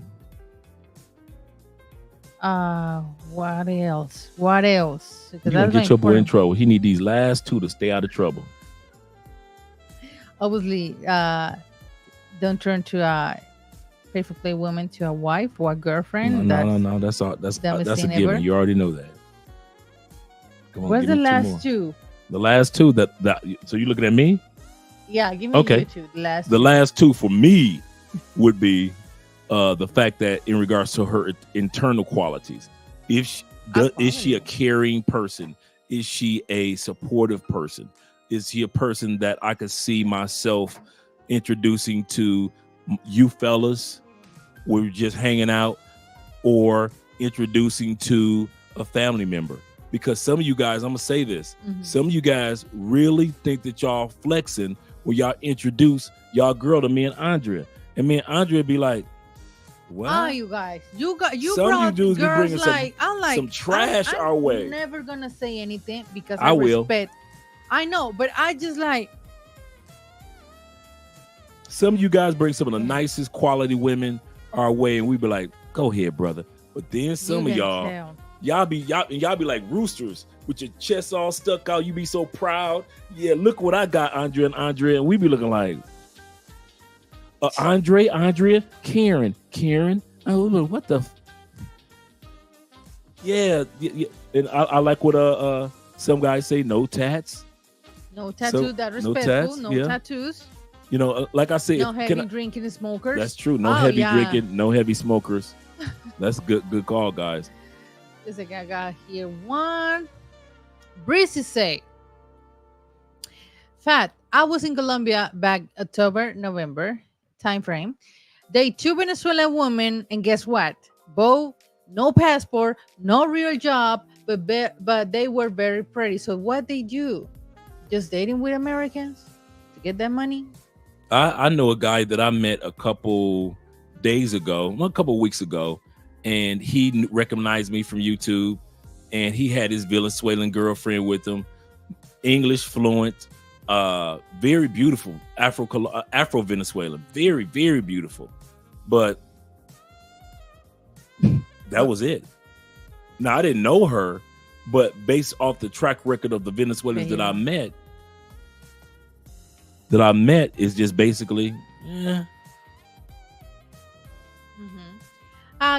What else? What else? You gonna get your boy in trouble. He need these last 2 to stay out of trouble. Obviously, don't turn to a faithful play woman to a wife or a girlfriend. No. That's all. That's a thing given. ever. You already know that. Come on, What's give the me 2 last more. 2? The last 2 that. So you looking at me? Yeah, give me Okay. you 2. The The last 2 for me would be the fact that in regards to her internal qualities, is she a caring person? Is she a supportive person? Is she a person that I could see myself introducing to you fellas? We're just hanging out, or introducing to a family member. Because some of you guys, I'm gonna say this, some of you guys really think that y'all flexing when y'all introduce y'all girl to me and Andrea, and me and Andrea be like, "What? Oh, you guys, you Some of you brought dudes be girls bringing some- like I'm like some trash I'm our way." Never gonna say anything because I will. respect. I know, but I just like Some of you guys bring some of the nicest quality women our way, and we be like, "Go ahead, brother." But then some you of can y'all. tell. Y'all be like roosters with your chest all stuck out. You be so proud. Yeah, look what I got, Andrea. And we be looking like Andrea, Karen. Oh, look, what the? Yeah. And I like what some guys say. No tats. No tattoos that no respectful. tats, No yeah. tattoos. You know, like I said, No heavy drinking smokers. that's true. No Oh, heavy yeah. drinking. No heavy smokers. That's good call, guys. There's a guy got here one. Breezy say, Fat, I was in Colombia back October, November time frame. They 2 Venezuelan women, and guess what? Both no passport, no real job, but they were very pretty. So what they do? Just dating with Americans to get that money? I know a guy that I met a couple weeks ago, and he recognized me from YouTube, and he had his Venezuelan girlfriend with him, English fluent, very beautiful, Afro Venezuelan, very, very beautiful. But that was it. Now I didn't know her, but based off the track record of the Venezuelans that I met is just basically,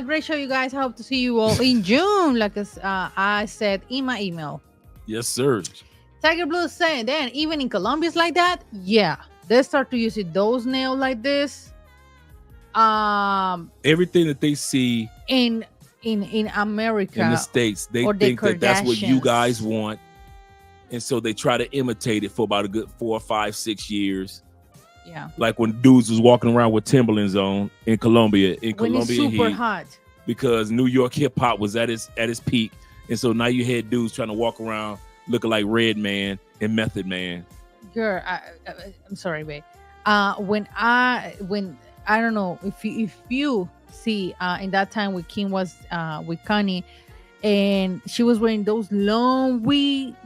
Great show, you guys. I hope to see you all in June, like I said in my email. Yes, sir. Tiger Blue is saying, then even in Colombia, it's like that. Yeah, they start to use those nails like this. Everything that they see in America, in the States, they think that that's what you guys want, and so they try to imitate it for about a good 4, 5, 6 years. Yeah, like when dudes was walking around with Timberlands on in Colombia, when it's super hot, because New York hip hop was at its peak, and so now you had dudes trying to walk around looking like Redman and Method Man. Girl, I'm sorry, babe. When I don't know if you see in that time when Kim was with Kanye, and she was wearing those long weaves.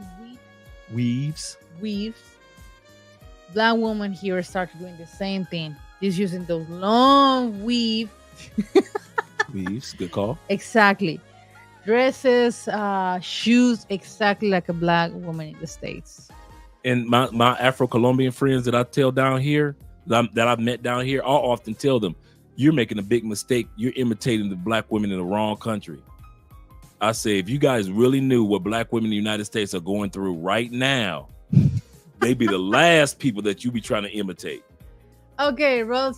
Black woman here started doing the same thing. She's using those long weaves. Good call. Exactly. Dresses, shoes, exactly like a black woman in the States. And my Afro-Colombian friends that I tell down here, that I've met down here, I'll often tell them, you're making a big mistake. You're imitating the black women in the wrong country. I say, if you guys really knew what black women in the United States are going through right now, they'd be the last people that you be trying to imitate. Okay, Rod,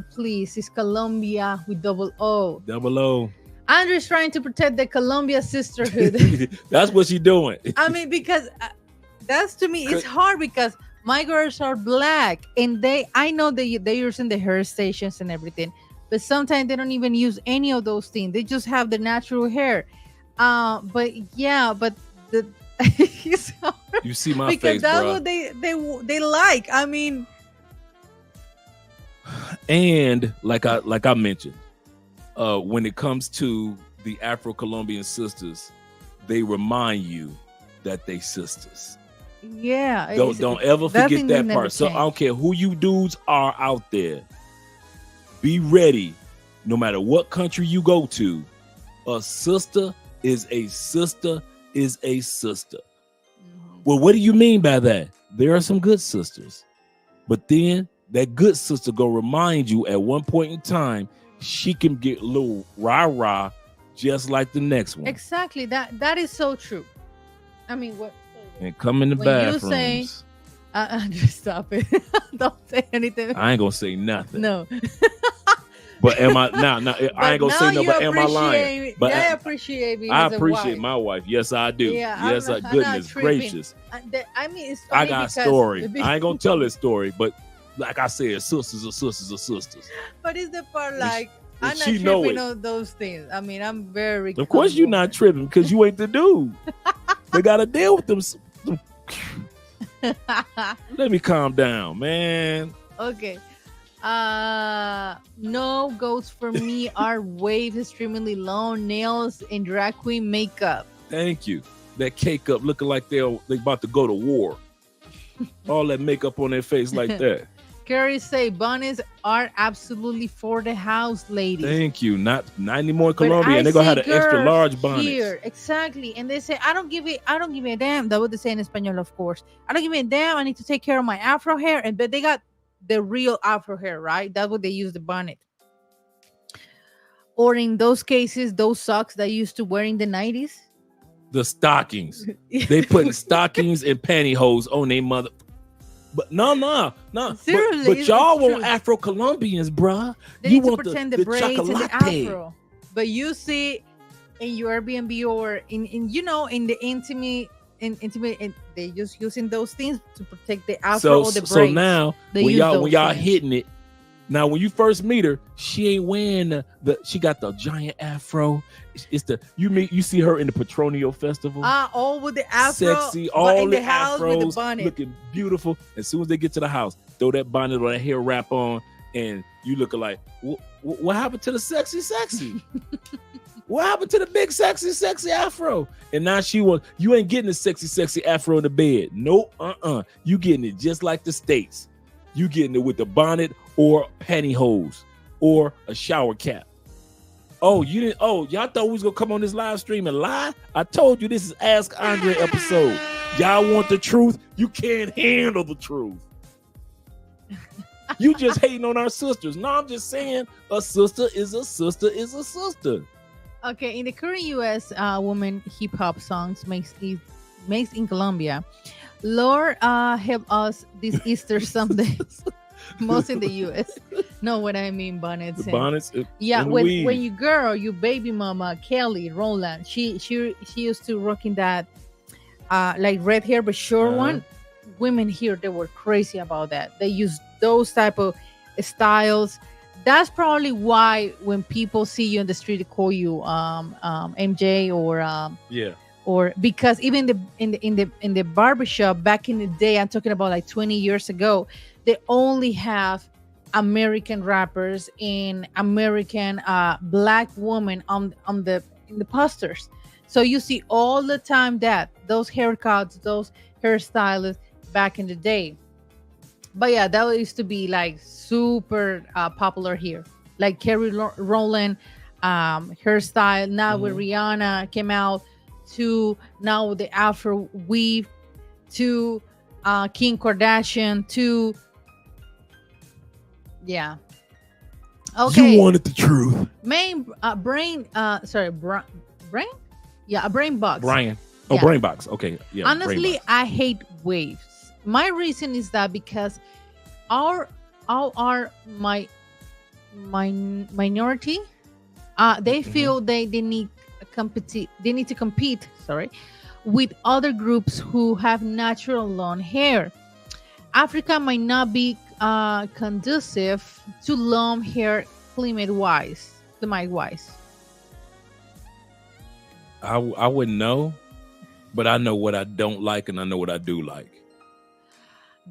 please. It's Colombia with double O. Double O. Andrew's trying to protect the Colombia sisterhood. That's what she's doing. I mean, because that's, to me, it's hard because my girls are black, and I know they're using the hair stations and everything, but sometimes they don't even use any of those things. They just have the natural hair. But the you see my because face, that's bro. what they like. I mean, and like I mentioned, when it comes to the Afro-Colombian sisters, they remind you that they sisters. Yeah. Don't ever forget that part. So change. I don't care who you dudes are out there. Be ready, no matter what country you go to. A sister is a sister is a sister. Well, what do you mean by that? There are some good sisters, but then that good sister gonna remind you at one point in time she can get a little rah-rah just like the next one. Exactly. That is so true. I mean, what? And come in the bathrooms. You say, just stop it. Don't say anything. I ain't gonna say nothing. No. But am I now? I ain't gonna say no. But am I lying? But I appreciate me. I appreciate my wife. Yes, I do. Yeah, yes, goodness gracious. I mean, it's funny I got a story. I ain't gonna tell this story, but like I said, sisters are sisters are sisters. But it's the part like I'm not she know tripping it. on those things. I mean, I'm very. Of course, you're not tripping because you ain't the dude. They gotta deal with them. Let me calm down, man. Okay. No goats for me are waves, extremely long nails, and drag queen makeup. Thank you. That cake up looking like they about to go to war. All that makeup on their face like that. Carrie say bonnets are absolutely for the house, ladies. Thank you. Not anymore in Colombia. They're gonna have an extra large bonnet. Here, exactly. And they say, I don't give a damn. That's what they say in Espanol, of course. I don't give a damn. I need to take care of my afro hair. But they got the real afro hair, right? That's what they use the bonnet. Or in those cases, those socks that used to wear in the 90s. The stockings. They putting stockings and pantyhose on their mother. But no. Seriously, but y'all want Afro-Colombians, bruh. They You need to want pretend the braids and the afro. But you see in your Airbnb or in the intimate, and they just using those things to protect the afro or the braids. So now when y'all hitting it, now when you first meet her, she ain't wearing she got the giant afro. It's you see her in the Petronio Festival. All with the afro, sexy, all in the house afros, with the bonnet. looking beautiful. As soon as they get to the house, throw that bonnet or that hair wrap on, and you looking like, what happened to the sexy? What happened to the big sexy afro? And now you ain't getting the sexy afro in the bed. Nope, you getting it just like the States. You getting it with the bonnet or pantyhose or a shower cap. Oh, you didn't. Oh, y'all thought we was gonna come on this live stream and lie? I told you this is Ask Andre episode. Y'all want the truth? You can't handle the truth. You just hating on our sisters. No, I'm just saying a sister is a sister is a sister. Okay, in the current U.S. Woman hip hop songs makes in Colombia, Lord help us this Easter Sunday. Most in the U.S. Know what I mean, bonnets. The bonnets. Yeah, and when weave. you girl, your baby mama Kelly Rowland, she used to rocking that like red hair but short one. Women here, they were crazy about that. They use those type of styles. That's probably why when people see you in the street, they call you MJ or because even in the barbershop back in the day, I'm talking about like 20 years ago, they only have American rappers and American black women in the posters. So you see all the time that those haircuts, those hairstylists back in the day. But yeah, that used to be like super popular here. Like Kerry Rowland hairstyle. Now with Rihanna came out, to now with the Afro weave, to Kim Kardashian, to yeah. Okay. You wanted the truth. Brain. Yeah, a brain box. Brian. Oh, Yeah. brain box. Okay. Yeah. Honestly, brain box. I hate waves. My reason is that because our minority, they feel they need to compete. Sorry, with other groups who have natural long hair. Africa might not be conducive to long hair climate wise. I wouldn't know, but I know what I don't like and I know what I do like.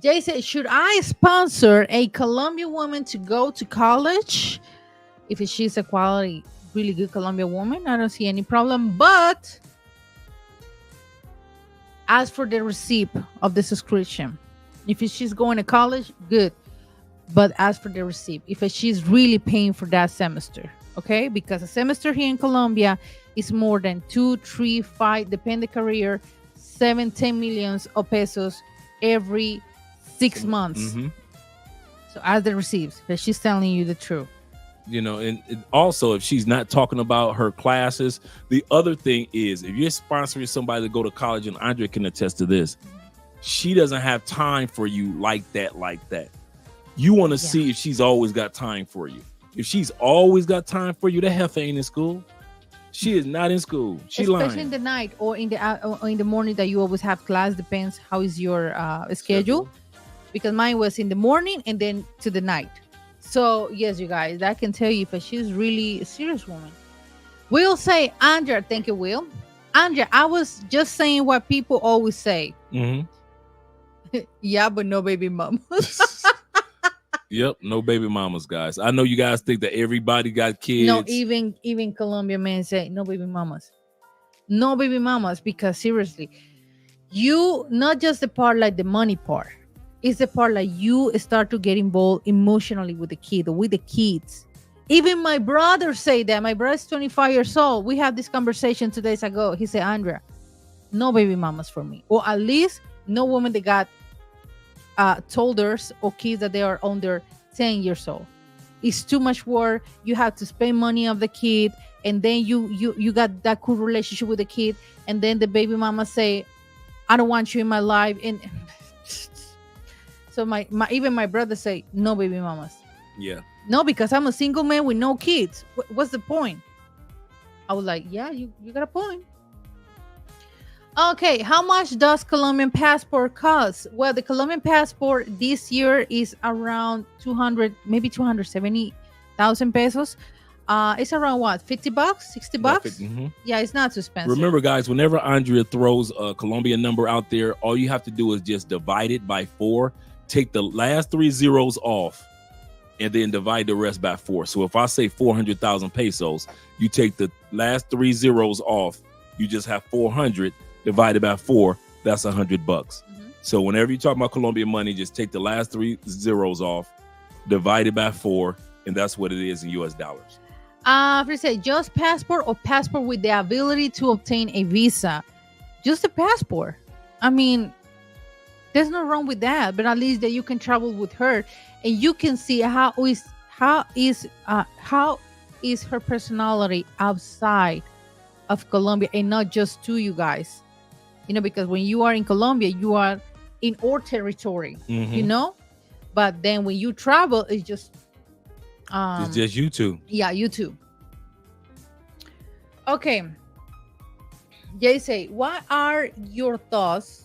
Jay said, should I sponsor a Colombian woman to go to college? If she's a quality, really good Colombian woman, I don't see any problem. But as for the receipt of the subscription, if she's going to college, good. But as for the receipt, if she's really paying for that semester, okay? Because a semester here in Colombia is more than 2, 3, 5, depend the career, 7, 10 millions of pesos every 6 months. So as the receipts, that she's telling you the truth. You know, and also if she's not talking about her classes, the other thing is if you're sponsoring somebody to go to college, and Andre can attest to this, she doesn't have time for you like that. You want to see if she's always got time for you. If she's always got time for you, that heifer ain't in school. She is not in school. She lying. Especially in the night or in the morning that you always have class. Depends how is your schedule. Because mine was in the morning and then to the night. So yes, you guys, I can tell you if she's really a serious woman. Will say, Andrea, thank you, Will. Andrea, I was just saying what people always say. Yeah, but no baby mamas. Yep, no baby mamas, guys. I know you guys think that everybody got kids. No, even Colombian men say no baby mamas. No baby mamas, because seriously, you not just the part like the money part. It's the part like you start to get involved emotionally with the kid or with the kids. Even my brother say that. My brother's 25 years old. We had this conversation 2 days ago. He said, Andrea, no baby mamas for me. Or at least no woman that got toddlers or kids that they are under 10 years old. It's too much work. You have to spend money on the kid, and then you got that cool relationship with the kid, and then the baby mama say, I don't want you in my life. And so even my brother say, no baby mamas. Yeah. No, because I'm a single man with no kids. What's the point? I was like, yeah, you got a point. Okay, how much does Colombian passport cost? Well, the Colombian passport this year is around 200, maybe 270,000 pesos. It's around what, 50 bucks, 60 bucks? Yeah, it's not too expensive. Remember, guys, whenever Andrea throws a Colombian number out there, all you have to do is just divide it by 4, take the last 3 zeros off, and then divide the rest by 4. So if I say 400,000 pesos, you take the last 3 zeros off, you just have 400 divided by 4, that's $100. So whenever you talk about Colombian money, just take the last 3 zeros off, divide it by 4, and that's what it is in US dollars. They say just passport or passport with the ability to obtain a visa. Just a passport. I mean, there's no wrong with that, but at least that you can travel with her and you can see how is her personality outside of Colombia and not just to you guys. Because when you are in Colombia, you are in our territory, But then when you travel, it's just you two. Yeah, you too. Okay. They say, what are your thoughts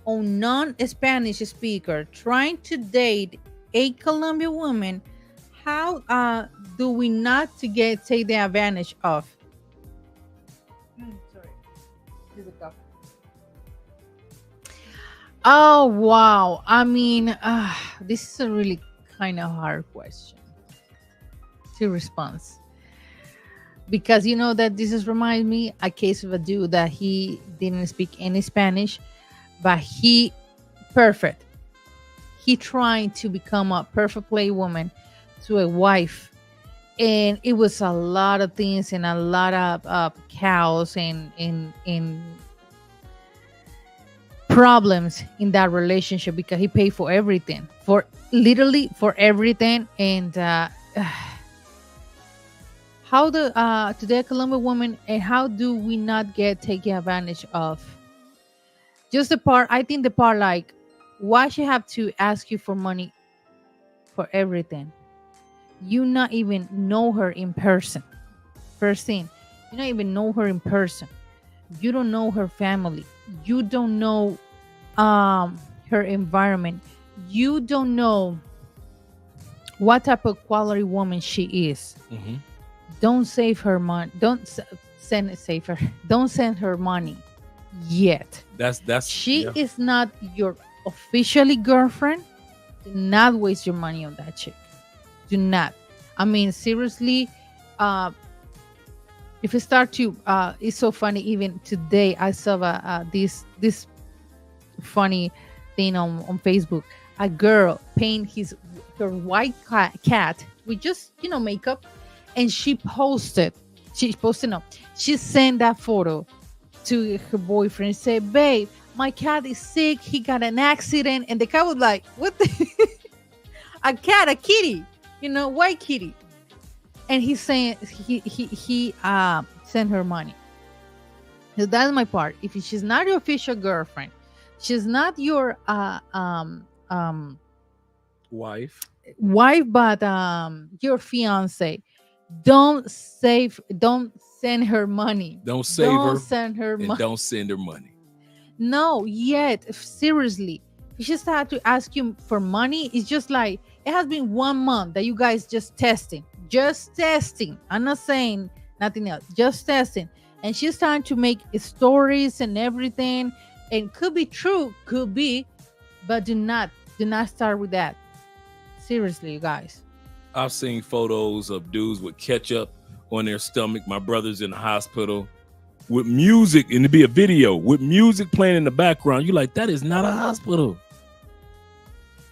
on non-Spanish speaker trying to date a Colombian woman? How do we not to take the advantage of? Sorry. This is a cup. Oh, wow. I mean, this is a really kind of hard question to respond. Because that this is remind me a case of a dude that he didn't speak any Spanish, but he perfect. He trying to become a perfect play woman to a wife. And it was a lot of things and a lot of chaos and problems in that relationship because he paid for everything, literally for everything. And how today Colombian woman, and how do we not get taken advantage of? Just the part, I think the part like, why she have to ask you for money for everything? You not even know her in person. First thing, you not even know her in person. You don't know her family. You don't know her environment. You don't know what type of quality woman she is. Mm-hmm. Don't save her money. Don't save her. Don't send her money yet. She is not your officially girlfriend. Do not waste your money on that chick. Do not. I mean, seriously, if you start to, it's so funny. Even today, I saw this funny thing on Facebook. A girl paint her white cat with just makeup, and she sent that photo to her boyfriend. Say, babe, my cat is sick. He got an accident, and the cat was like, what? A kitty. White kitty. And he's saying he sent her money. So that's my part. If she's not your official girlfriend, she's not your wife, but your fiance, don't send her money. Don't save her. Send her money. Don't send her money. No, yet seriously. If she start to ask you for money, it's just like, it has been 1 month that you guys just testing. I'm not saying nothing else, just testing. And she's trying to make stories and everything, and could be true, could be, but do not start with that. Seriously, you guys. I've seen photos of dudes with ketchup on their stomach. My brother's in the hospital with music, and it'd be a video with music playing in the background. You're like, that is not a hospital.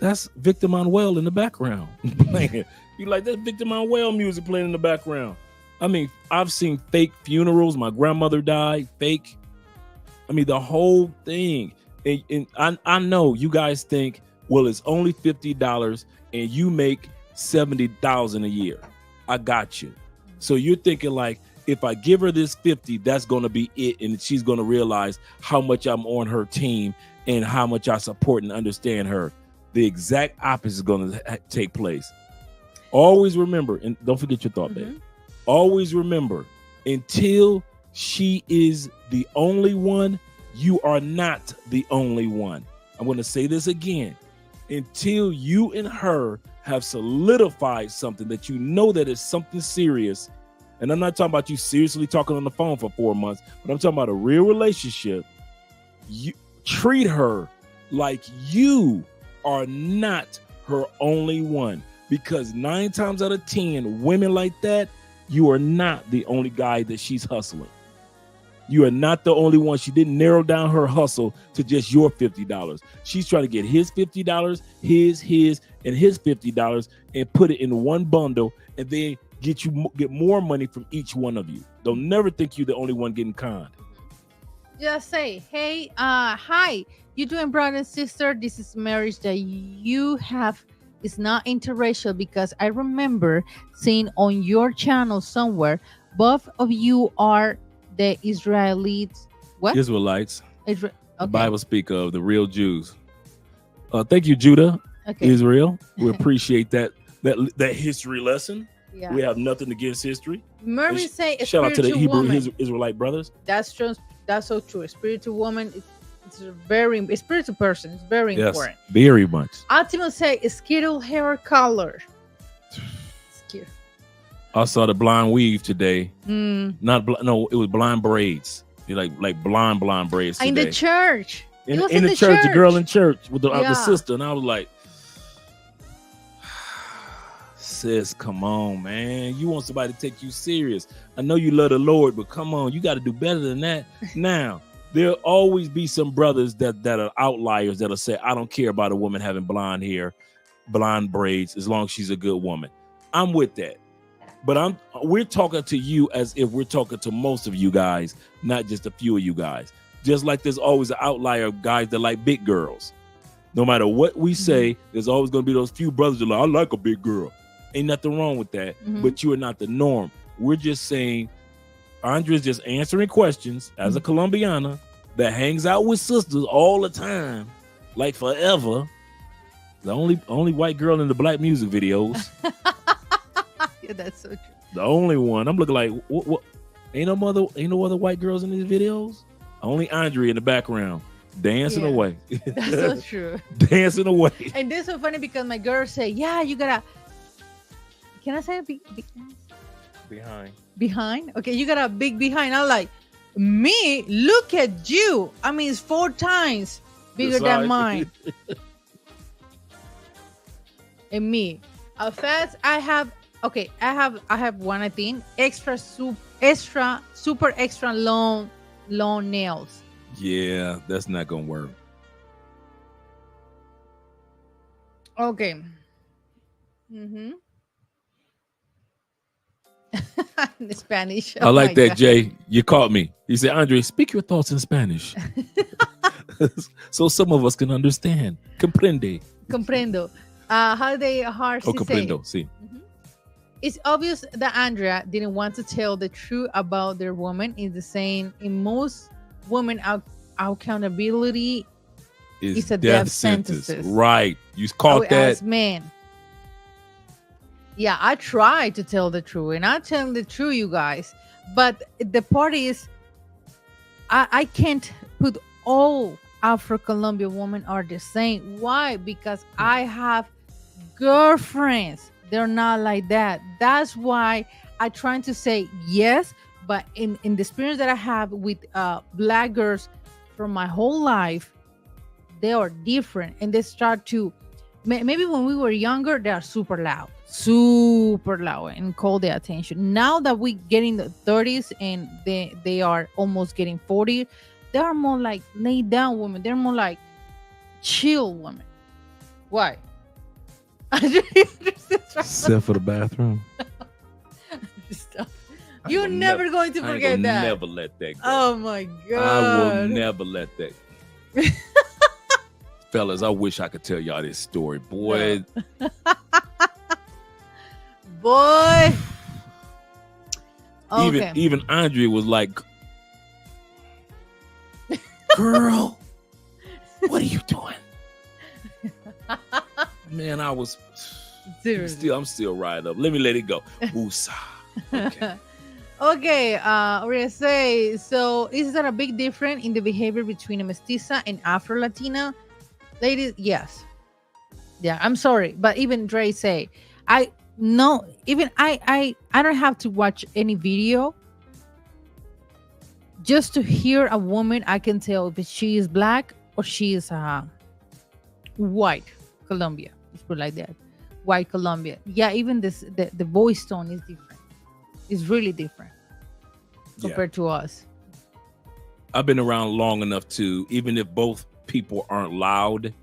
That's Victor Manuel in the background playing. You like, that's Victor Manuel music playing in the background. I mean, I've seen fake funerals. My grandmother died, fake. I mean, the whole thing. And I know you guys think, well, it's only $50 and you make $70,000 a year. I got you. So you're thinking like, if I give her this 50, that's going to be it. And she's going to realize how much I'm on her team and how much I support and understand her. The exact opposite is going to take place. Always remember, and don't forget your thought, babe. Always remember, until she is the only one, you are not the only one. I'm going to say this again. Until you and her have solidified something that you know that is something serious, and I'm not talking about you seriously talking on the phone for 4 months, but I'm talking about a real relationship. You treat her like you are not her only one, because 9 times out of 10, women like that, you are not the only guy that she's hustling. You are not the only one. She didn't narrow down her hustle to just your $50. She's trying to get his $50, his, and his $50, and put it in one bundle, and then get more money from each one of you. Don't never think you're the only one getting conned. Just say, hey, hi, you doing, brother and sister? This is marriage that you have is not interracial, because I remember seeing on your channel somewhere both of you are the Israelites. What? Israelites. The The Bible speak of the real Jews. Thank you, Judah. Okay. Israel. We appreciate that history lesson. Yeah. We have nothing against history. Mervin say a Shout out to the spiritual Hebrew woman. Israelite brothers. That's true. That's so true. A spiritual woman, it's a spiritual person. It's very Yes, important. very much. Ultimate say skittle hair color. Skittle. I saw the blonde weave today. Mm. No, it was blonde braids. You like blonde braids today. In the church. In It was the church, the girl in church with the Yeah. sister, and I was like, sis, come on, man. You want somebody to take you serious. I know you love the Lord, but come on, you got to do better than that. Now, there'll always be some brothers that are outliers that'll say, I don't care about a woman having blonde hair, blonde braids, as long as she's a good woman. I'm with that. But we're talking to you as if we're talking to most of you guys, not just a few of you guys. Just like there's always an outlier of guys that like big girls. No matter what we say, there's always going to be those few brothers that are like, I like a big girl. Ain't nothing wrong with that, but you are not the norm. We're just saying, Andrea's just answering questions as a Colombiana that hangs out with sisters all the time, like forever. The only white girl in the black music videos. Yeah, that's so true. The only one. I'm looking like, what? Ain't no other white girls in these videos. Only Andrea in the background, dancing away. That's so true. Dancing away. And this is so funny because my girls say, yeah, you gotta, can I say behind? Okay, you got a big behind. I'm like, me? Look at you. I mean, it's 4 times bigger than mine. And me. Fast, I have one, I think, super extra long nails. Yeah, that's not gonna work. Okay. Mm-hmm. In Spanish. I like that, Jay. You caught me. He said, Andre, speak your thoughts in Spanish. So some of us can understand. Comprende. Comprendo. How they hard to comprendo, say. sí. Mm-hmm. It's obvious that Andrea didn't want to tell the truth about their woman. Is the same in most women, accountability is a death sentence. Right. You caught that. As men. Yeah, I try to tell the truth, and I tell the truth, you guys. But the part is, I can't put all Afro-Colombian women are the same. Why? Because I have girlfriends. They're not like that. That's why I try to say yes, but in the experience that I have with black girls from my whole life, they are different, and they start to maybe when we were younger, they are super loud and call the attention. Now that we get in the 30s and they are almost getting 40, they are more like laid down women. They're more like chill women. Why? Except for the bathroom. Stop. You're never going to forget that. Never let that go. Oh my God. I will never let that go. Fellas, I wish I could tell y'all this story. Boy. No. Boy. Okay. Even Andrea was like, girl, what are you doing? Man, I was I'm still right up. Let me let it go. Woosah. Okay. Okay, we're gonna say, so is there a big difference in the behavior between a mestiza and Afro-Latina? Ladies, yes. Yeah, I'm sorry, but even Dre say, I don't have to watch any video. Just to hear a woman, I can tell if she is black or she is white Colombia. Let's put it like that. White Colombia. Yeah, even the voice tone is different. It's really different compared to us. I've been around long enough to, even if both people aren't loud,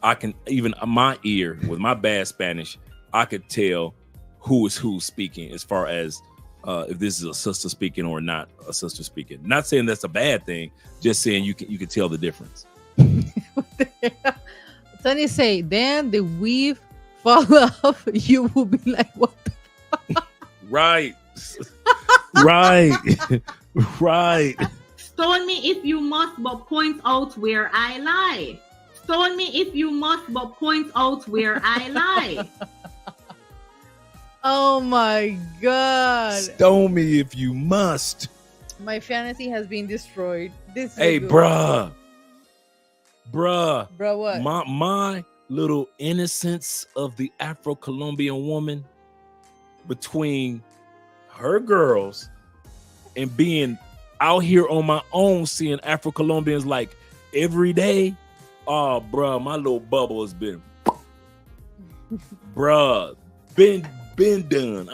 I can, even my ear with my bad Spanish, I could tell who is who speaking as far as if this is a sister speaking or not a sister speaking. Not saying that's a bad thing, just saying you can tell the difference. Tony say, then the weave fall off. You will be like, what the fuck? Right. Right. Right. Stone me if you must, but point out where I lie. Stone me if you must, but point out where I lie. Oh my God. Stone me if you must. My fantasy has been destroyed. This is Hey, good. bruh, Bro, what? my little innocence of the Afro-Colombian woman between her girls and being out here on my own, seeing Afro-Colombians like every day. Oh, bruh, my little bubble has been, bruh, been done.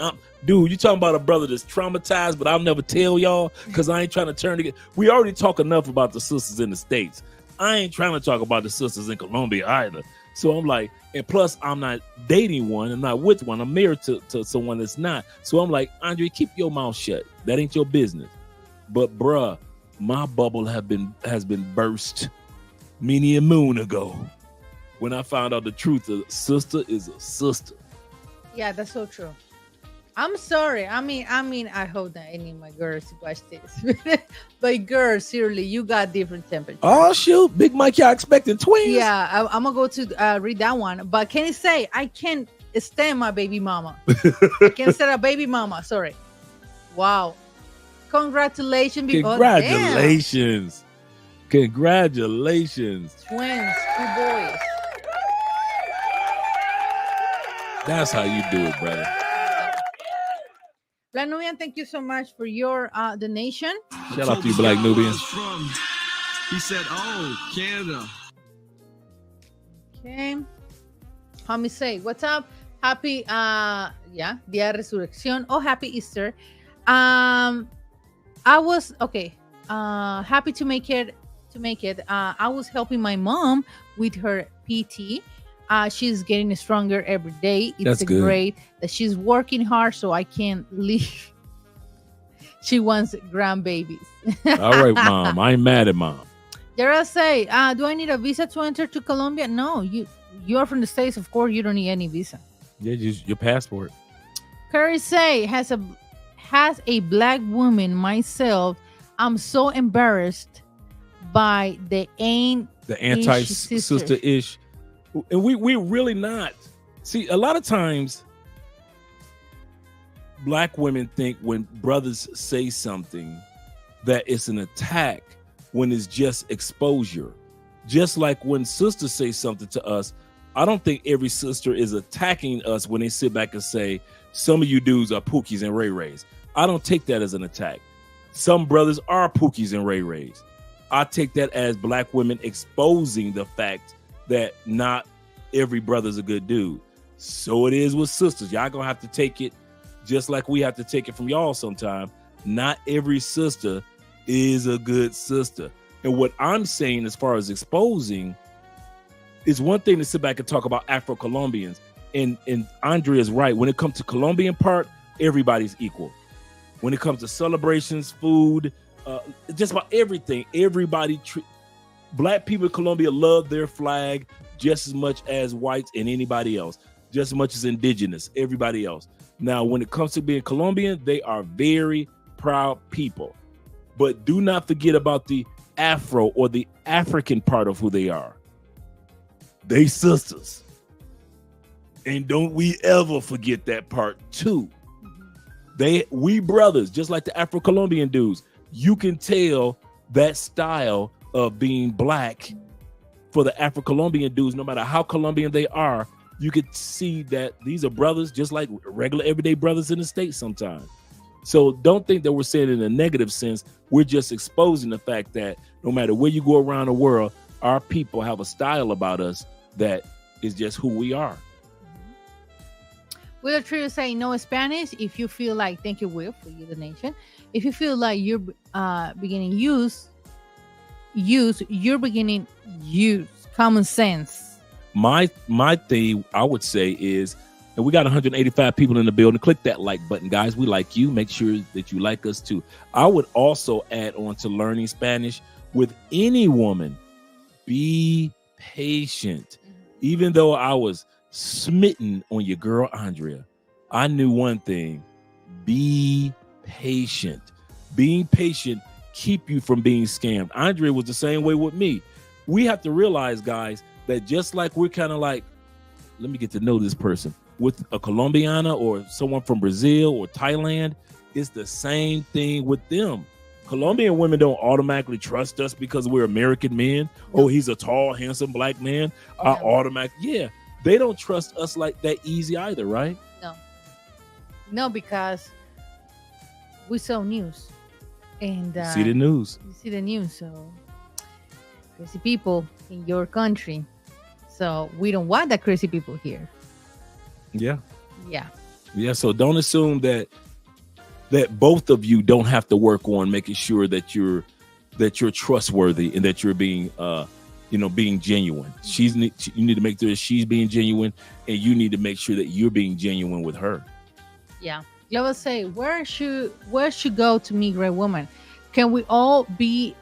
Dude, you talking about a brother that's traumatized, but I'll never tell y'all because I ain't trying to turn it. We already talk enough about the sisters in the States. I ain't trying to talk about the sisters in Colombia either. So I'm like, and plus I'm not dating one, I'm not with one, I'm married to someone that's not. So I'm like, Andre, keep your mouth shut. That ain't your business. But bruh, my bubble has been burst many a moon ago when I found out the truth of sister is a sister. Yeah, that's so true. I'm sorry. I mean, I hope that any of my girls watch this. But girls, seriously, you got different temperatures. Oh shoot, Big Mike, y'all expecting twins? Yeah, I'm gonna go to read that one. But can you say I can't stand my baby mama? I can't stand a baby mama. Sorry. Wow. Congratulations. Congratulations. Congratulations. Twins, 2 boys. That's how you do it, brother. Black Nubian, thank you so much for your donation. Shout out to you, Black Nubian. He said, "Oh, Canada." Okay. Let me say, what's up? Happy, Dia de Resurrección. Oh, happy Easter. I was happy to make it. I was helping my mom with her PT. She's getting stronger every day. It's great that she's working hard, so I can't leave. She wants grandbabies. All right, Mom. I ain't mad at Mom. Dara say, do I need a visa to enter to Colombia? No, you're from the States. Of course, you don't need any visa. Yeah, just your passport. Curry say, has a black woman myself. I'm so embarrassed by the anti-sister ish. And we really not. See, a lot of times black women think when brothers say something that it's an attack when it's just exposure. Just like when sisters say something to us, I don't think every sister is attacking us when they sit back and say, some of you dudes are Pookies and Ray Rays. I don't take that as an attack. Some brothers are Pookies and Ray Rays. I take that as black women exposing the fact that not every brother's a good dude. So it is with sisters. Y'all gonna have to take it just like we have to take it from y'all sometime. Not every sister is a good sister. And what I'm saying as far as exposing is one thing to sit back and talk about Afro-Colombians. And Andrea is right. When it comes to Colombian part, everybody's equal. When it comes to celebrations, food, just about everything, black people in Colombia love their flag just as much as whites and anybody else, just as much as indigenous, everybody else. Now, when it comes to being Colombian, they are very proud people. But do not forget about the Afro or the African part of who they are. They sisters. And don't we ever forget that part too. We brothers, just like the Afro-Colombian dudes. You can tell that style of being black for the Afro-Colombian dudes, no matter how Colombian they are, you could see that these are brothers just like regular everyday brothers in the States sometimes. So don't think that we're saying it in a negative sense. We're just exposing the fact that no matter where you go around the world, our people have a style about us that is just who we are. Will Trio say no Spanish if you feel like, thank you, Will, for your donation. If you feel like you're beginning use common sense. My thing I would say is And we got 185 people in the building. Click that like button, guys. We like you. Make sure that you like us too. I would also add on to learning Spanish with any woman. Be patient. Even though I was smitten on your girl, Andrea, I knew one thing. Be patient. Being patient keep you from being scammed. Andrea was the same way with me. We have to realize, guys, that just like we're kind of like, let me get to know this person. With a Colombiana or someone from Brazil or Thailand, it's the same thing with them. Colombian women don't automatically trust us because we're American men. Oh, he's a tall, handsome black man. They don't trust us like that easy either, right? No, because we saw news and see the news. You see the news, so crazy people in your country. So we don't want that crazy people here. Yeah. So don't assume that both of you don't have to work on making sure that you're trustworthy and that you're being being genuine. You need to make sure that she's being genuine, and you need to make sure that you're being genuine with her. Yeah. I would say, where should go to meet great woman? Can we all be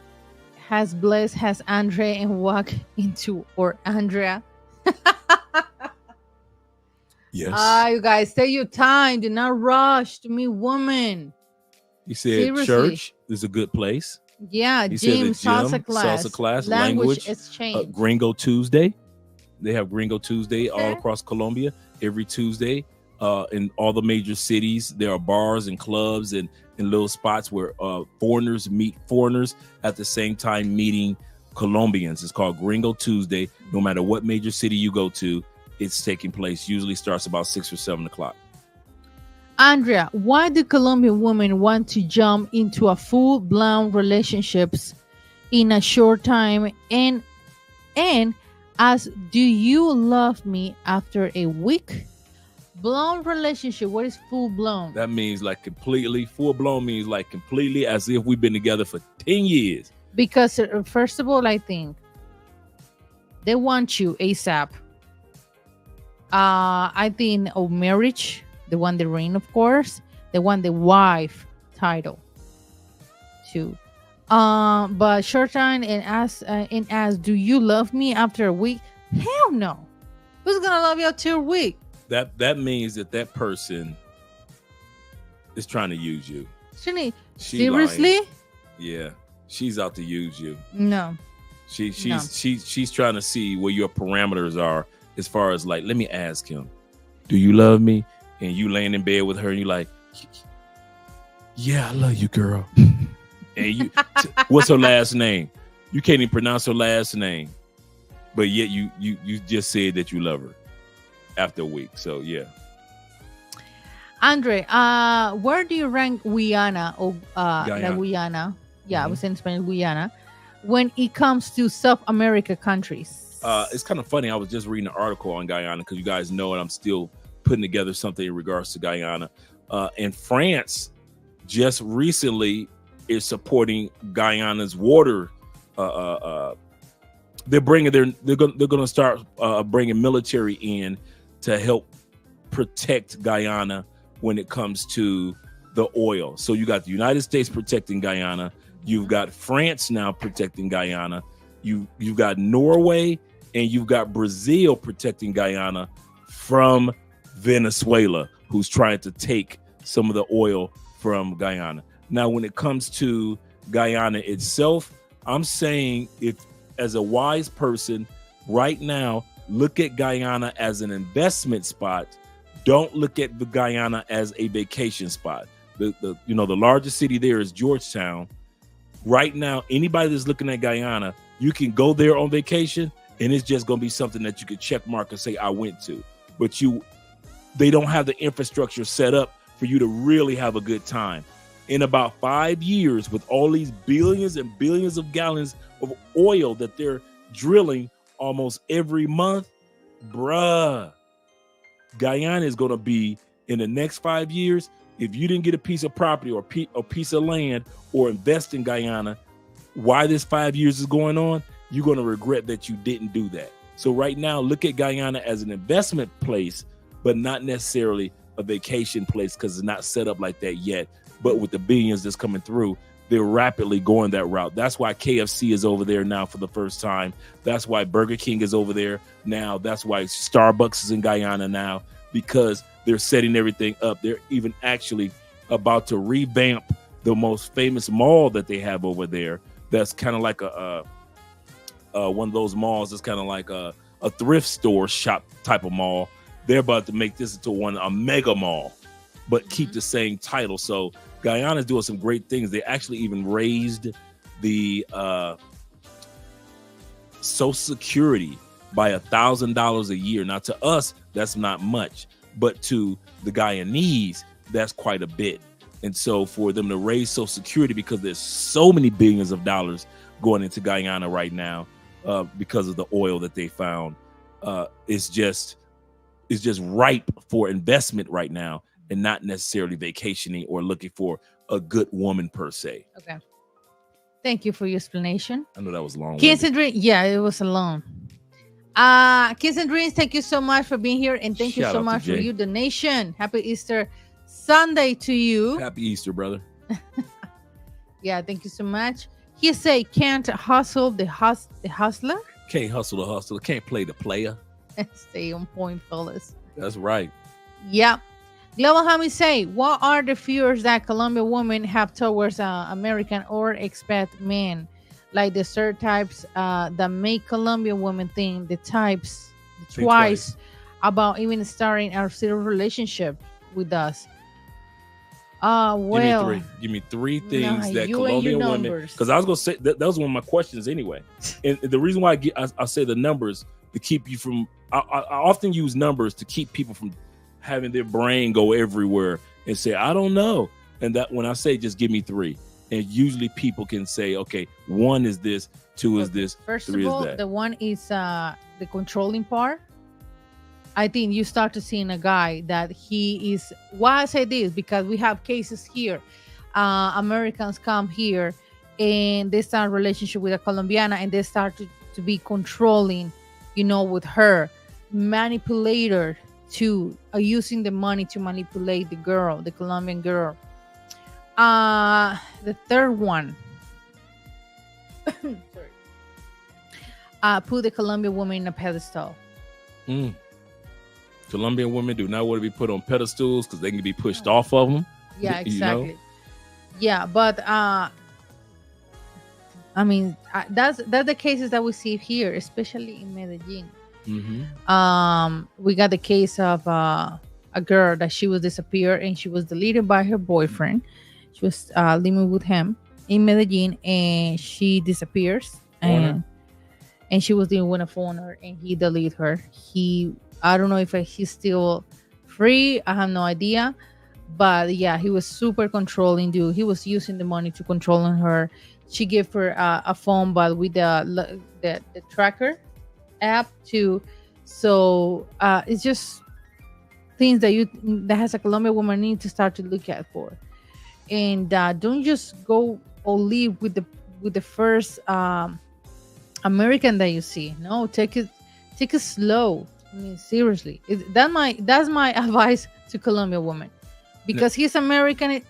as blessed as Andrea and walk into or Andrea? Yes. You guys, take your time. Do not rush to meet woman. He said Seriously. Church is a good place. Yeah, He gym, said the salsa class, language exchange. Gringo Tuesday. They have Gringo Tuesday all across Colombia every Tuesday. In all the major cities, there are bars and clubs and little spots where foreigners meet foreigners at the same time meeting Colombians. It's called Gringo Tuesday. No matter what major city you go to, it's taking place. Usually starts about 6 or 7 o'clock. Andrea, why do Colombian women want to jump into a full-blown relationships in a short time? And as do you love me after a week? Blown relationship. What is full-blown? That means like completely. Full-blown means like completely as if we've been together for 10 years. Because first of all, I think they want you ASAP. I think marriage. They want the ring, of course. They want the wife title too. But short time and as do you love me after a week? Hell no. Who's gonna love you after a week? That means that person is trying to use you. Seriously? Lying. Yeah, she's out to use you. No. She's trying to see where your parameters are as far as like, let me ask him, do you love me? And you laying in bed with her and you like, yeah, I love you, girl. And what's her last name? You can't even pronounce her last name, but yet you just said that you love her after a week. So yeah. Andre, where do you rank Guyana or Guyana? Yeah, I was in Spanish, Guyana, when it comes to South America countries. It's kind of funny. I was just reading an article on Guyana because you guys know, and I'm still putting together something in regards to Guyana. And France just recently is supporting Guyana's water. They're going to start bringing military in to help protect Guyana when it comes to the oil. So you got the United States protecting Guyana. You've got France now protecting Guyana. You've got Norway and you've got Brazil protecting Guyana from Venezuela, who's trying to take some of the oil from Guyana. Now, when it comes to Guyana itself, I'm saying, if as a wise person right now, look at Guyana as an investment spot. Don't look at the Guyana as a vacation spot. The largest city there is Georgetown. Right now, anybody that's looking at Guyana, you can go there on vacation and it's just going to be something that you could check mark and say, I went to. But they don't have the infrastructure set up for you to really have a good time. In about 5 years, with all these billions and billions of gallons of oil that they're drilling almost every month, Guyana is going to be, in the next 5 years, if you didn't get a piece of property or a piece of land or invest in Guyana, why this 5 years is going on, you're going to regret that you didn't do that. So right now, look at Guyana as an investment place but not necessarily a vacation place because it's not set up like that yet. But with the billions that's coming through, they're rapidly going that route. That's why KFC is over there now for the first time. That's why Burger King is over there now. That's why Starbucks is in Guyana now, because they're setting everything up. They're even actually about to revamp the most famous mall that they have over there. That's kind of like a one of those malls that's kind of like a thrift store shop type of mall. They're about to make this into a mega mall, but keep the same title. So Guyana's doing some great things. They actually even raised the Social Security by $1,000 a year. Now, to us, that's not much, but to the Guyanese, that's quite a bit. And so for them to raise Social Security, because there's so many billions of dollars going into Guyana right now because of the oil that they found, it's just ripe for investment right now, and not necessarily vacationing or looking for a good woman per se. Okay. Thank you for your explanation. I know that was long. Kids and Dreams. Yeah, it was a long. Kids and Dreams, thank you so much for being here. And thank you Shout so out to much for Jay. your donation. Happy Easter Sunday to you. Happy Easter, brother. Yeah, thank you so much. He say can't hustle the hustler. Can't hustle the hustler. Can't play the player. Stay on point, fellas. That's right. Yeah. Global Homie say, what are the fears that Colombian women have towards American or expat men? Like the stereotypes that make Colombian women think the types Think twice about even starting a serious relationship with us. Well, Give me three things nah, that you and your Colombian women. numbers. Because I was gonna say that was one of my questions anyway. And the reason why I say the numbers to keep you from. I often use numbers to keep people from having their brain go everywhere and say I don't know. And that when I say just give me three, and usually people can say, okay, one is this, two is this, first three of all, is that. the one is the controlling part. I think you start to seeing a guy that he is. Why I say this? Because we have cases here. Americans come here and they start a relationship with a Colombiana, and they start to be controlling, with her, manipulator to using the money to manipulate the girl, the Colombian girl. The third one, put the Colombian woman in a pedestal. Colombian women do not want to be put on pedestals because they can be pushed off of them. Yeah, You know? exactly. Yeah, but I mean, that's the cases that we see here, especially in Medellin. We got the case of a girl that she was disappeared and she was deleted by her boyfriend. She was living with him in Medellin, and she disappears, and she was living with a foreigner, and he deleted her. I don't know if he's still free. I have no idea, but yeah, he was super controlling dude. He was using the money to control her. She gave her a phone, but with the tracker app too. So it's just things that has a Colombian woman need to start to look at for, and don't just go or leave with the first American that you see. No, take it slow. I mean, seriously, that's my advice to Colombian women, because he's American.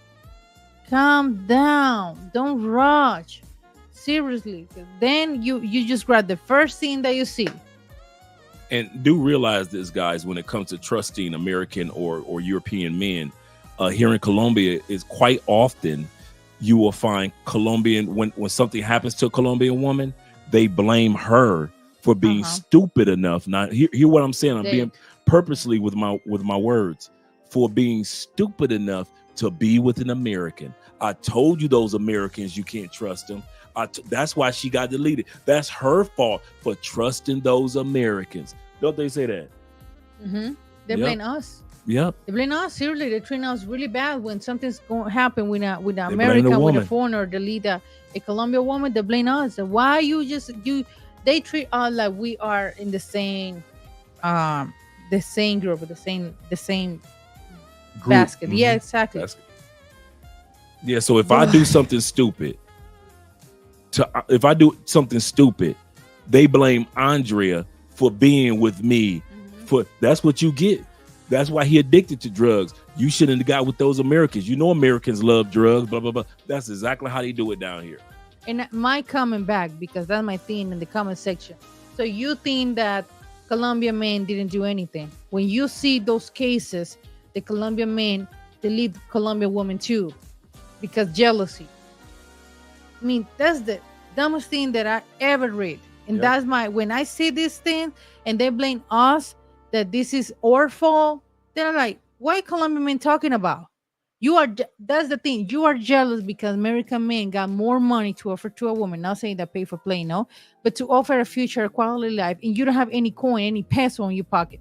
Calm down, don't rush. Seriously, then you just grab the first thing that you see. And do realize this, guys, when it comes to trusting American or European men, here in Colombia is quite often you will find Colombian, when something happens to a Colombian woman, they blame her for being stupid enough. Now, hear what I'm saying. I'm being purposely with my words, for being stupid enough to be with an American. I told you those Americans, you can't trust them. That's why she got deleted. That's her fault for trusting those Americans. Don't they say that? They blame us. Yep. They blame us. Seriously, they treat us really bad when something's going to happen with an blame the American, with a woman. foreigner, delete a Colombian woman. They blame us. Why they treat us like we are in the same group, the same Group. basket. Yeah, exactly. Basket. Yeah. So if I do something stupid, they blame Andrea for being with me. That's what you get. That's why he addicted to drugs. You shouldn't have got with those Americans. You know Americans love drugs, blah, blah, blah. That's exactly how they do it down here. And my comment back, because that's my thing in the comment section. So you think that Colombian men didn't do anything? When you see those cases, the Colombian men, they leave Colombian women too, because jealousy. I mean, that's the dumbest thing that I ever read. And that's when I see this thing and they blame us that this is our fault, they're like, what Colombian men talking about? That's the thing. You are jealous because American men got more money to offer to a woman. Not saying that pay for play, no, but to offer a future, quality life, and you don't have any coin, any peso in your pocket.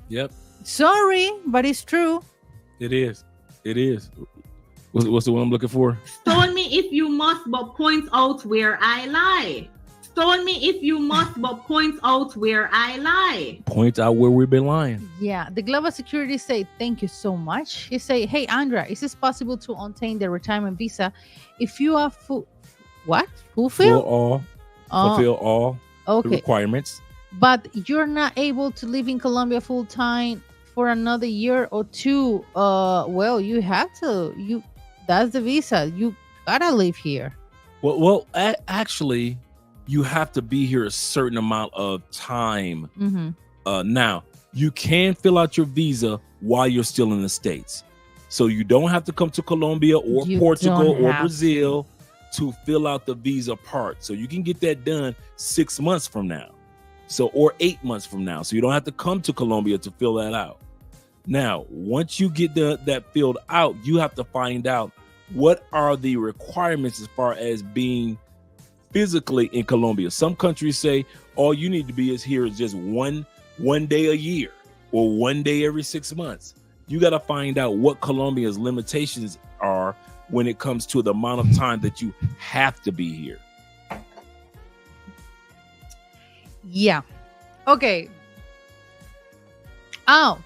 Yep. Sorry, but it's true. It is. It is. What's the one I'm looking for? Stone me if you must, but point out where I lie. Stone me if you must, but point out where I lie. Point out where we've been lying. Yeah, the global security say thank you so much. He say, hey Andrea, is it possible to obtain the retirement visa if you are fulfill all the requirements, but you're not able to live in Colombia full time for another year or two? Well, you have to. That's the visa. You gotta live here. Well, actually, you have to be here a certain amount of time. Mm-hmm. Now, you can fill out your visa while you're still in the States. So you don't have to come to Colombia or Portugal or Brazil to fill out the visa part. So you can get that done 6 months from now. Or 8 months from now. So you don't have to come to Colombia to fill that out. Now, once you get that filled out, you have to find out what are the requirements as far as being physically in Colombia. Some countries say all you need to be here is just one day a year or 1 day every 6 months. You got to find out what Colombia's limitations are when it comes to the amount of time that you have to be here. Yeah. Okay. Oh.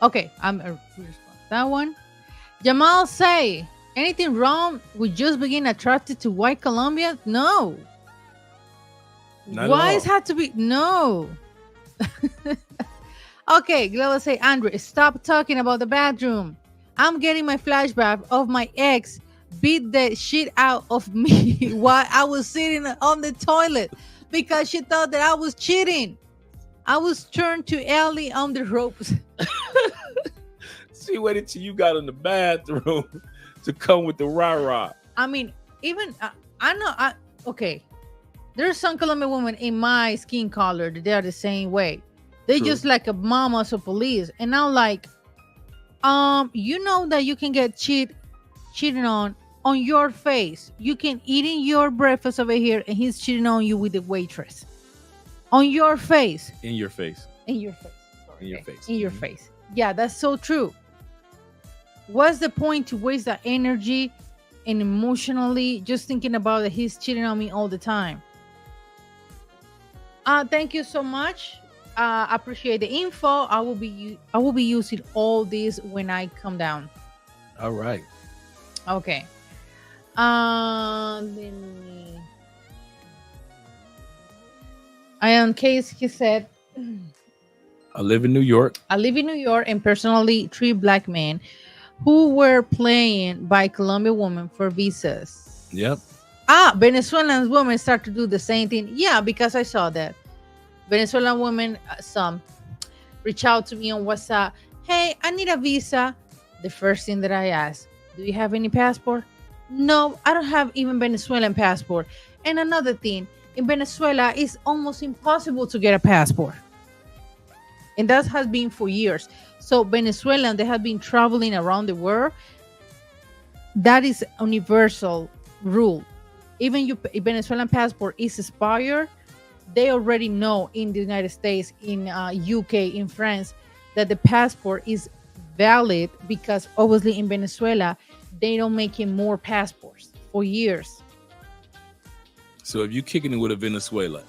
Okay. I'm a response. That one. Jamal say, anything wrong with just being attracted to white Colombians? No. Why it had to be? No. Okay, Gloria say, Andrew, stop talking about the bathroom. I'm getting my flashback of my ex beat the shit out of me while I was sitting on the toilet because she thought that I was cheating. I was turned to Ellie on the ropes. She waited till you got in the bathroom to come with the rah-rah. I mean, even okay. There's some Colombian women in my skin color that they're the same way. They just like a mamas or police. And I'm like, you know that you can get cheating on your face. You can eating your breakfast over here and he's cheating on you with the waitress. On your face. In your face. In your face. Sorry. In your face. In your face. Yeah, that's so true. What's the point to waste that energy and emotionally just thinking about that he's cheating on me all the time? Thank you so much. Appreciate the info. I will be using all this when I come down. All right. Okay. In case he said, I live in New York. I live in New York, and personally 3 black men who were playing by Colombian women for visas. Yep. Venezuelan women start to do the same thing. Yeah, because I saw that. Venezuelan women, some reach out to me on WhatsApp. Hey, I need a visa. The first thing that I ask, do you have any passport? No, I don't have even Venezuelan passport. And another thing, in Venezuela, it's almost impossible to get a passport. And that has been for years. So Venezuelan, they have been traveling around the world. That is a universal rule. Even your Venezuelan passport is expired, they already know in the United States, in UK, in France, that the passport is valid because obviously in Venezuela, they don't make more passports for years. So if you're kicking it with a Venezuela,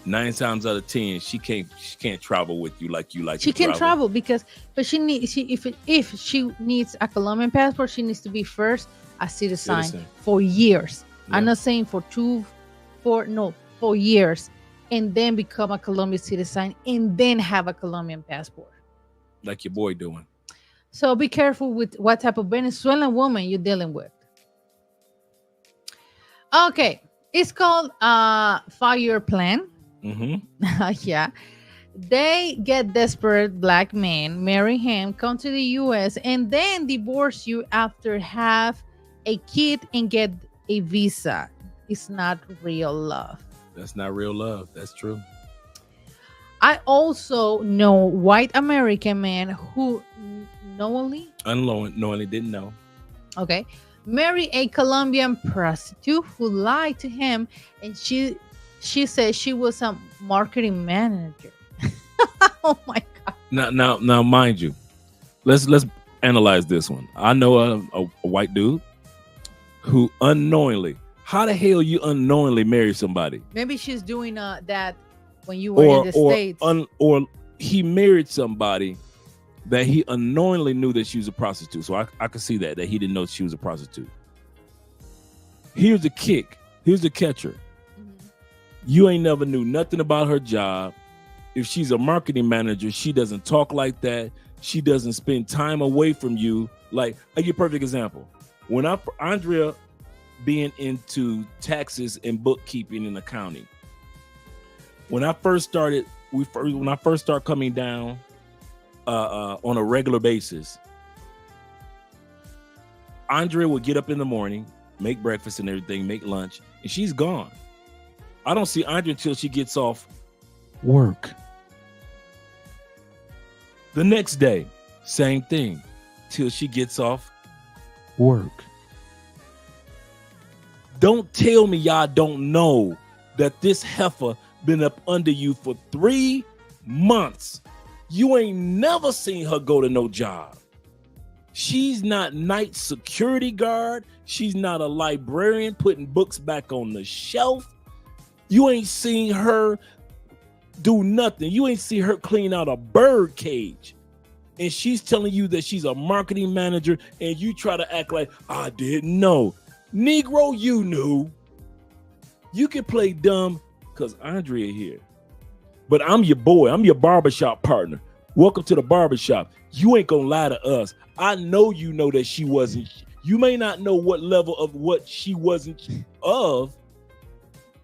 9 times out of 10, she can't travel with you like you like. She can travel because, but if she needs a Colombian passport, she needs to be first a citizen for years. Yeah. I'm not saying for 4 years, and then become a Colombian citizen and then have a Colombian passport. like your boy doing. So be careful with what type of Venezuelan woman you're dealing with. Okay, it's called Fire Plan. Mm-hmm. Yeah. They get desperate black men, marry him, come to the US, and then divorce you after have a kid and get a visa. It's not real love. That's not real love. That's true. I also know white American men who knowingly, Unknowingly didn't know. okay, marry a Colombian prostitute who lied to him, and she said she was a marketing manager. Oh my god! Now, mind you, let's analyze this one. I know a white dude who unknowingly. How the hell you unknowingly marry somebody? Maybe she's doing that when you were in the States. Or he married somebody that he unknowingly knew that she was a prostitute. So I could see that he didn't know she was a prostitute. Here's the kick. Here's the catcher. Mhm. You ain't never knew nothing about her job. If she's a marketing manager, she doesn't talk like that. She doesn't spend time away from you. Like, I give you a perfect example. When Andrea being into taxes and bookkeeping and accounting, when I first started coming down on a regular basis, Andrea would get up in the morning, make breakfast and everything, make lunch, and she's gone. I don't see Andrea until she gets off work. The next day, same thing, till she gets off work. Don't tell me y'all don't know that this heifer been up under you for 3 months. You ain't never seen her go to no job. She's not night security guard. She's not a librarian putting books back on the shelf. You ain't seen her do nothing. You ain't seen her clean out a bird cage. And she's telling you that she's a marketing manager, and you try to act like, I didn't know. Negro, you knew. You can play dumb because Andrea here. But I'm your boy. I'm your barbershop partner. Welcome to the barbershop. You ain't gonna lie to us. I know you know that she wasn't. You may not know what level of what she wasn't of.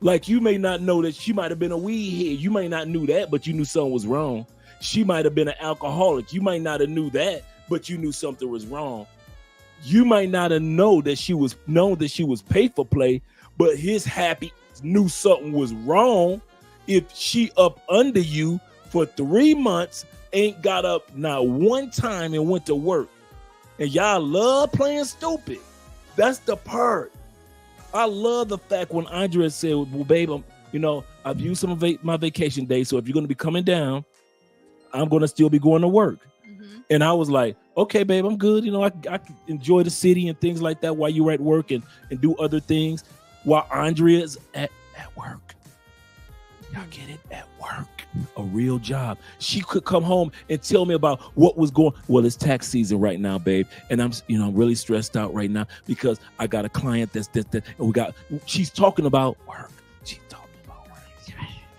Like, you may not know that she might have been a weed head. You may not knew that, but you knew something was wrong. She might have been an alcoholic. You might not have knew that, but you knew something was wrong. You might not have known that she was pay for play, but his happy knew something was wrong. If she up under you for 3 months, ain't got up not one time and went to work, and y'all love playing stupid. That's the part. I love the fact when Andrea said, well, babe, I've used some of my vacation days, so if you're going to be coming down, I'm going to still be going to work. Mhm. And I was like, okay, babe, I'm good. I can enjoy the city and things like that while you're at work and do other things while Andrea's at work. Y'all get it? At work. A real job. She could come home and tell me about what was going. Well, it's tax season right now, babe, and I'm really stressed out right now because I got a client that's and she's talking about work. She's talking about work.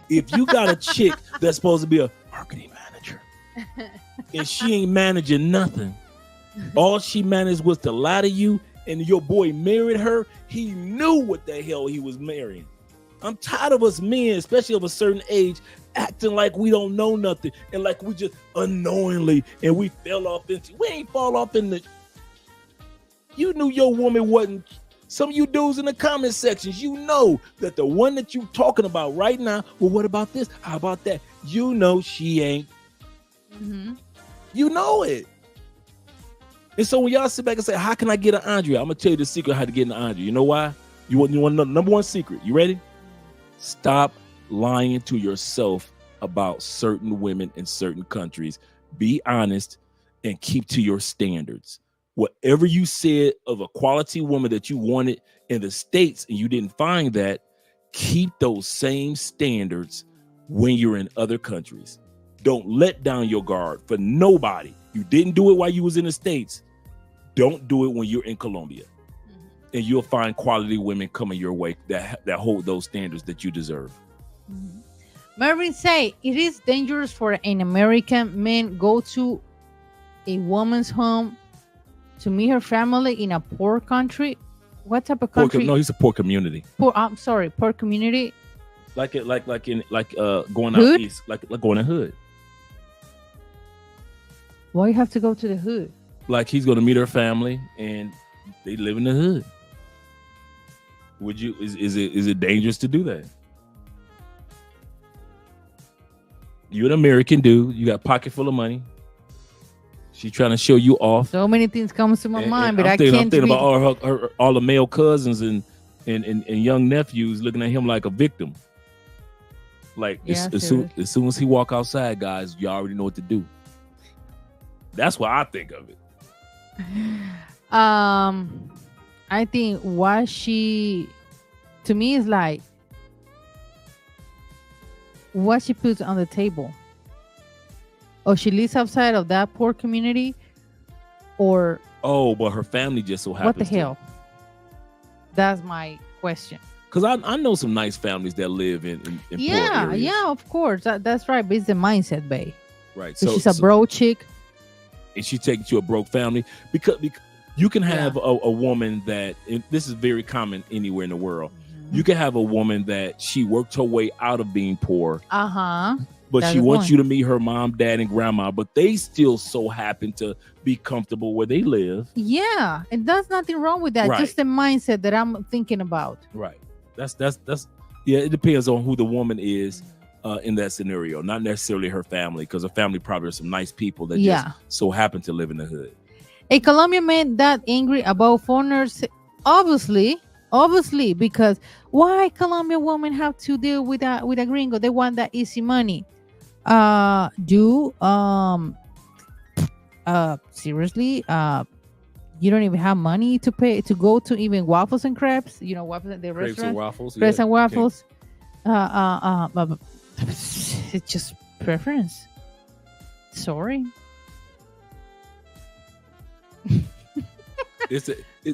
If you got a chick that's supposed to be a marketing manager and she ain't managing nothing, all she managed was to lie to you, and your boy married her, he knew what the hell he was marrying. I'm tired of us men, especially of a certain age, acting like we don't know nothing and like we just unknowingly and we fell off into. We ain't fall off in the. You knew your woman wasn't. Some of you dudes in the comment sections, you know that the one that you talking about right now. Well, what about this? How about that? You know she ain't. Mm-hmm. You know it. And so when y'all sit back and say, "How can I get an Andrea?" I'm gonna tell you the secret how to get an Andrea. You know why? You want to know number one secret? You ready? Stop lying to yourself about certain women in certain countries. Be honest and keep to your standards. Whatever you said of a quality woman that you wanted in the States and you didn't find that, keep those same standards when you're in other countries. Don't let down your guard for nobody. You didn't do it while you was in the States. Don't do it when you're in Colombia. And you'll find quality women coming your way that hold those standards that you deserve. Mm-hmm. Marvin say it is dangerous for an American man go to a woman's home to meet her family in a poor country? What type of country? No, he's a poor community. Poor. I'm sorry, poor community. Like going Hood? out east, like going to hood. Why you have to go to the hood? Like he's going to meet her family, and they live in the hood. Would you? Is it dangerous to do that? You're an American dude. You got a pocket full of money. She's trying to show you off. So many things comes to my mind, but I'm thinking be... about all the male cousins and young nephews looking at him like a victim. Like as soon as he walk outside, guys, you already know what to do. That's what I think of it. I think what she, to me, is like what she puts on the table. Or she lives outside of that poor community, or but her family just so happens. What the hell? That's my question. Because I know some nice families that live in poor areas. Yeah, of course. That's right. But it's the mindset, babe. Right. So she's a broke chick. And she takes you to a broke family because you can have a woman that, and this is very common anywhere in the world. Mm-hmm. You can have a woman that she worked her way out of being poor. But she wants you to meet her mom, dad, and grandma, but they still so happen to be comfortable where they live. Yeah, and there's nothing wrong with that. Right. Just the mindset that I'm thinking about. Right. That's it depends on who the woman is in that scenario, not necessarily her family, because her family probably are some nice people that just so happen to live in the hood. A Colombian man that angry about foreigners, obviously, because why Colombian women have to deal with a gringo? They want that easy money. Seriously, you don't even have money to pay to go to even waffles and crepes. You know, waffles at the restaurant. Crepes and waffles. Crepes and waffles. It's just preference. Sorry.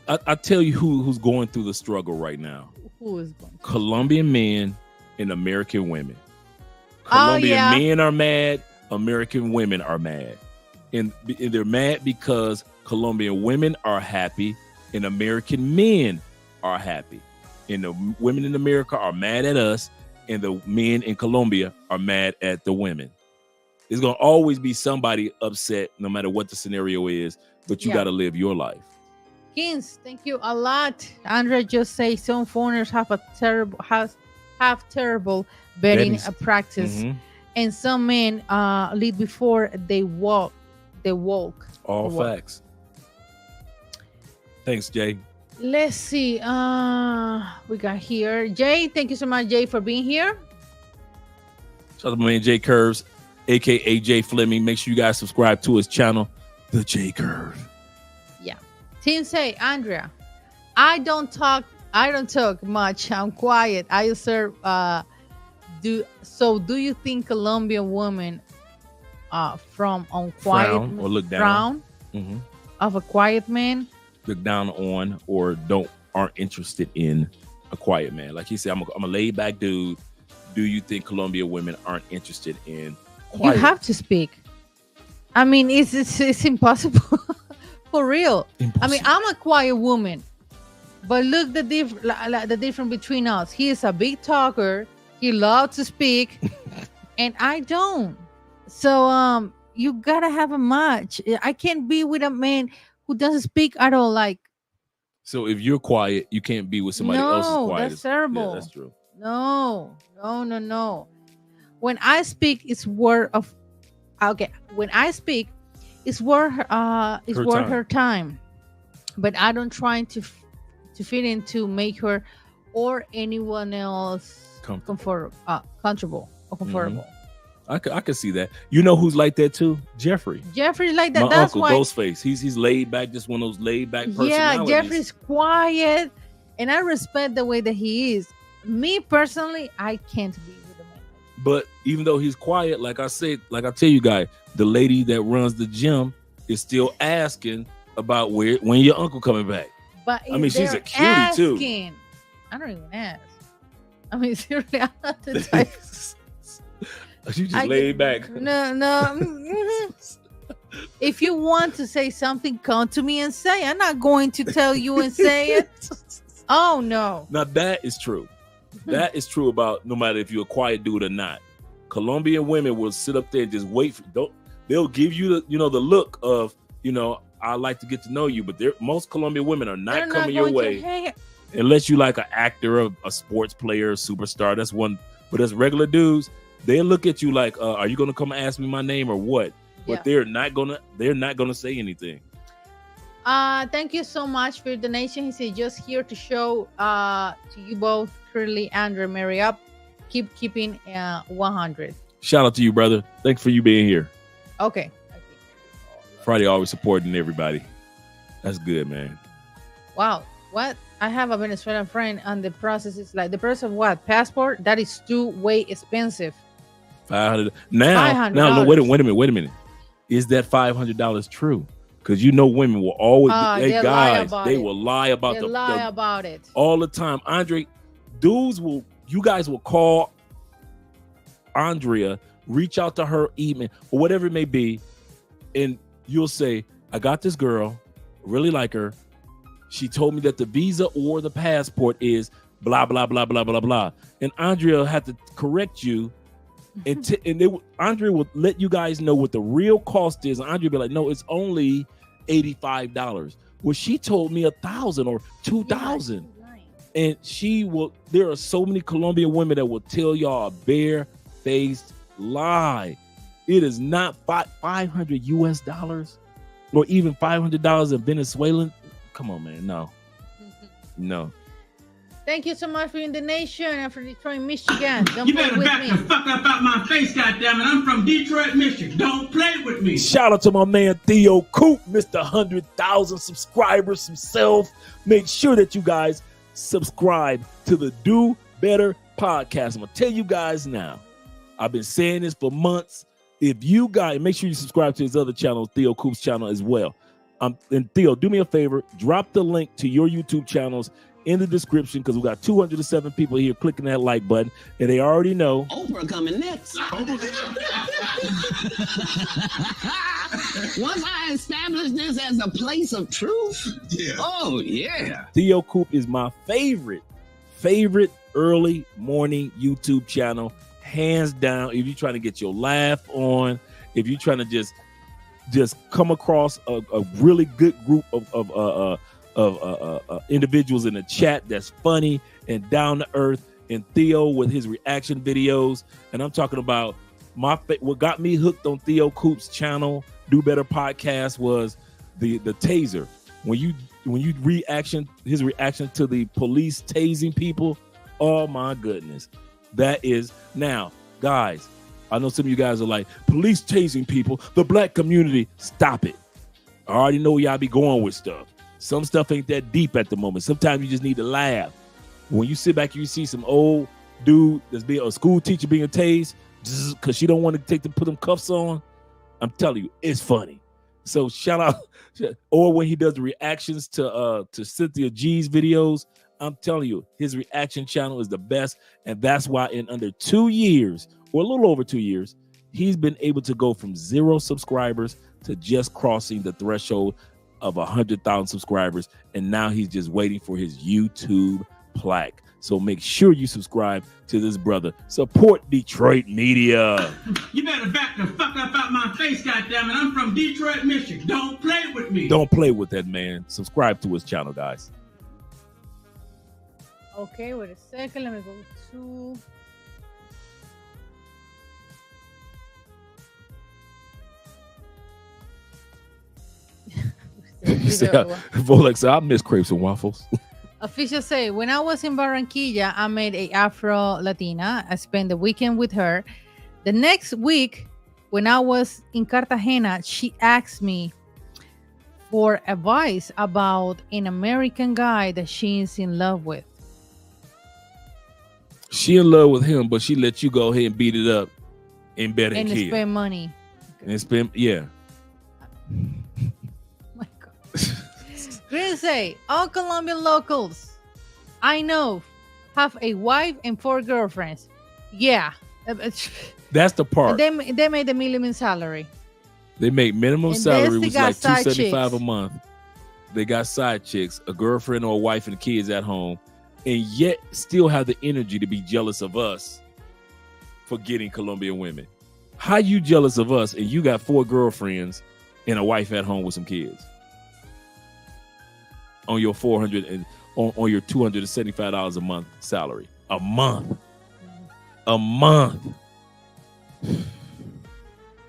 I tell you who's going through the struggle right now. Who is going? Colombian men and American women. Colombian men are mad. American women are mad, and they're mad because Colombian women are happy and American men are happy, and the women in America are mad at us, and the men in Colombia are mad at the women. There's gonna always be somebody upset, no matter what the scenario is. But you got to live your life. Kins, thank you a lot. Andrea just say some foreigners have terrible betting practice, and some men lead before they walk. All facts. Thanks, Jay. Let's see. We got here Jay. Thank you so much, Jay, for being here. Shout out to my man Jay Curves, aka Jay Fleming. Make sure you guys subscribe to his channel, The J Curve. Yeah. Team say, Andrea, I don't talk much. I'm quiet. I observe. Do you think Colombian women from unquiet frown or look down of a quiet man? Look down on or aren't interested in a quiet man. Like he said, I'm a laid back dude. Do you think Colombian women aren't interested in quiet? You have to speak. I mean, it's impossible. For real. Impossible. I mean, I'm a quiet woman, but look the difference between us. He is a big talker. He loves to speak, and I don't. So you gotta have a match. I can't be with a man who doesn't speak at all. Like, so if you're quiet, you can't be with somebody else who's quiet. That's terrible. Yeah, that's true. No. When I speak, it's word of. Okay, when I speak, it's worth her time, but I don't try to fit in to make her or anyone else comfortable or comfortable. I could see that. You know who's like that too? Jeffrey's like that. My That's uncle, why Ghostface. He's laid back, just one of those laid back personalities. Yeah, Jeffrey's quiet, and I respect the way that he is. Me personally, I can't be with a man. But even though he's quiet, like I tell you guys, the lady that runs the gym is still asking about when your uncle coming back. But I mean, she's a cutie too. I don't even ask. I mean, seriously, I'm not the type. She just laid back. No. If you want to say something, come to me and say. I'm not going to tell you and say it. Oh no. Now that is true. That is true about no matter if you're a quiet dude or not. Colombian women will sit up there and just wait for they'll give you the the look of I like to get to know you, but most Colombian women are not coming your way unless you like an actor, a sports player, a superstar. That's one, but as regular dudes, they'll look at you like, are you gonna come ask me my name or what? But they're not gonna say anything. Thank you so much for your donation. He said just here to show to you both, Curly and Mary up. Keeping 100. Shout out to you, brother. Thanks for you being here. Okay. Friday always supporting everybody. That's good, man. Wow. What? I have a Venezuelan friend, and the process is like the price of what? Passport? That is too way expensive. $500. Now, wait a minute. Is that $500 true? Because women will always they will lie about it all the time. Andre, you guys will call Andrea, reach out to her, email or whatever it may be, and you'll say, I got this girl, really like her. She told me that the visa or the passport is blah blah blah blah blah blah, and Andrea had to correct you. And Andrea will let you guys know what the real cost is. Andrea will be like, no, it's only $85. Well, she told me $1,000 or $2,000. And there are so many Colombian women that will tell y'all a bare-faced lie. It is not $500 US or even $500 in Venezuelan. Come on, man. No. Thank you so much for your donation and for Detroit, Michigan. Don't You play better with back me. the fuck up out my face, goddammit. I'm from Detroit, Michigan. Don't play with me. Shout out to my man Theo Coop, Mr. 100,000 subscribers himself. Make sure that you guys subscribe to the Do Better podcast. I'm gonna tell you guys now. I've been saying this for months. If you guys make sure you subscribe to his other channel, Theo Coop's channel as well. And Theo, do me a favor, drop the link to your YouTube channels in the description because we got 207 people here clicking that like button, and they already know. Oprah coming next. Once I establish this as a place of truth, oh yeah. Theo Coop is my favorite early morning YouTube channel, hands down. If you're trying to get your laugh on, if you're trying to just come across a really good group of individuals in the chat that's funny and down to earth, and Theo with his reaction videos. And I'm talking about what got me hooked on Theo Coop's channel, Do Better Podcast, was the taser. When you his reaction to the police tasing people, oh my goodness. That is, now guys, I know some of you guys are like, police tasing people, the black community, stop it. I already know y'all be going with stuff. Some stuff ain't that deep at the moment. Sometimes you just need to laugh. When you sit back and you see some old dude that's being a school teacher being tased because she don't want to put them cuffs on, I'm telling you, it's funny. So shout out. Or when he does the reactions to Cynthia G's videos, I'm telling you, his reaction channel is the best. And that's why in under 2 years, or a little over 2 years, he's been able to go from 0 subscribers to just crossing the threshold of 100,000 subscribers. And now he's just waiting for his YouTube plaque. So make sure you subscribe to this brother. Support Detroit media. You better back the fuck up out my face, goddammit. I'm from Detroit, Michigan. Don't play with me. Don't play with that man. Subscribe to his channel, guys. Okay, wait a second. Let me go to... Volex said, I miss crepes and waffles. Official say, when I was in Barranquilla, I met a Afro Latina. I spent the weekend with her. The next week, when I was in Cartagena, she asked me for advice about an American guy that she is in love with. She in love with him, but she let you go ahead and beat it up in bed and kill. Spend money. And spend, yeah. My God. Green say, all Colombian locals I know have a wife and 4 girlfriends. Yeah. That's the part. They made the minimum salary. They make minimum And salary, they which is got like side $275 a chicks. month. They got side chicks, a girlfriend or a wife and kids at home, and yet still have the energy to be jealous of us for getting Colombian women. How you jealous of us and you got 4 girlfriends and a wife at home with some kids on your on your $275 a month salary? A month.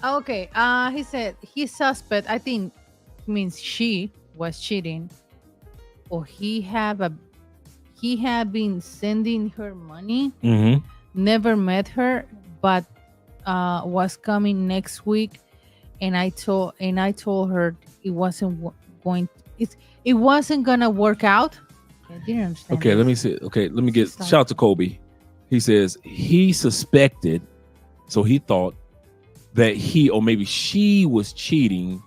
Okay. He said he suspect. I think means she was cheating, or he had been sending her money. Mm-hmm. Never met her, but was coming next week, and I told her it wasn't it wasn't gonna work out. I didn't understand. Okay, this. let me see. Okay, let me get Stop. shout out to Kobe. He says he suspected, so he thought that he or maybe she was cheating,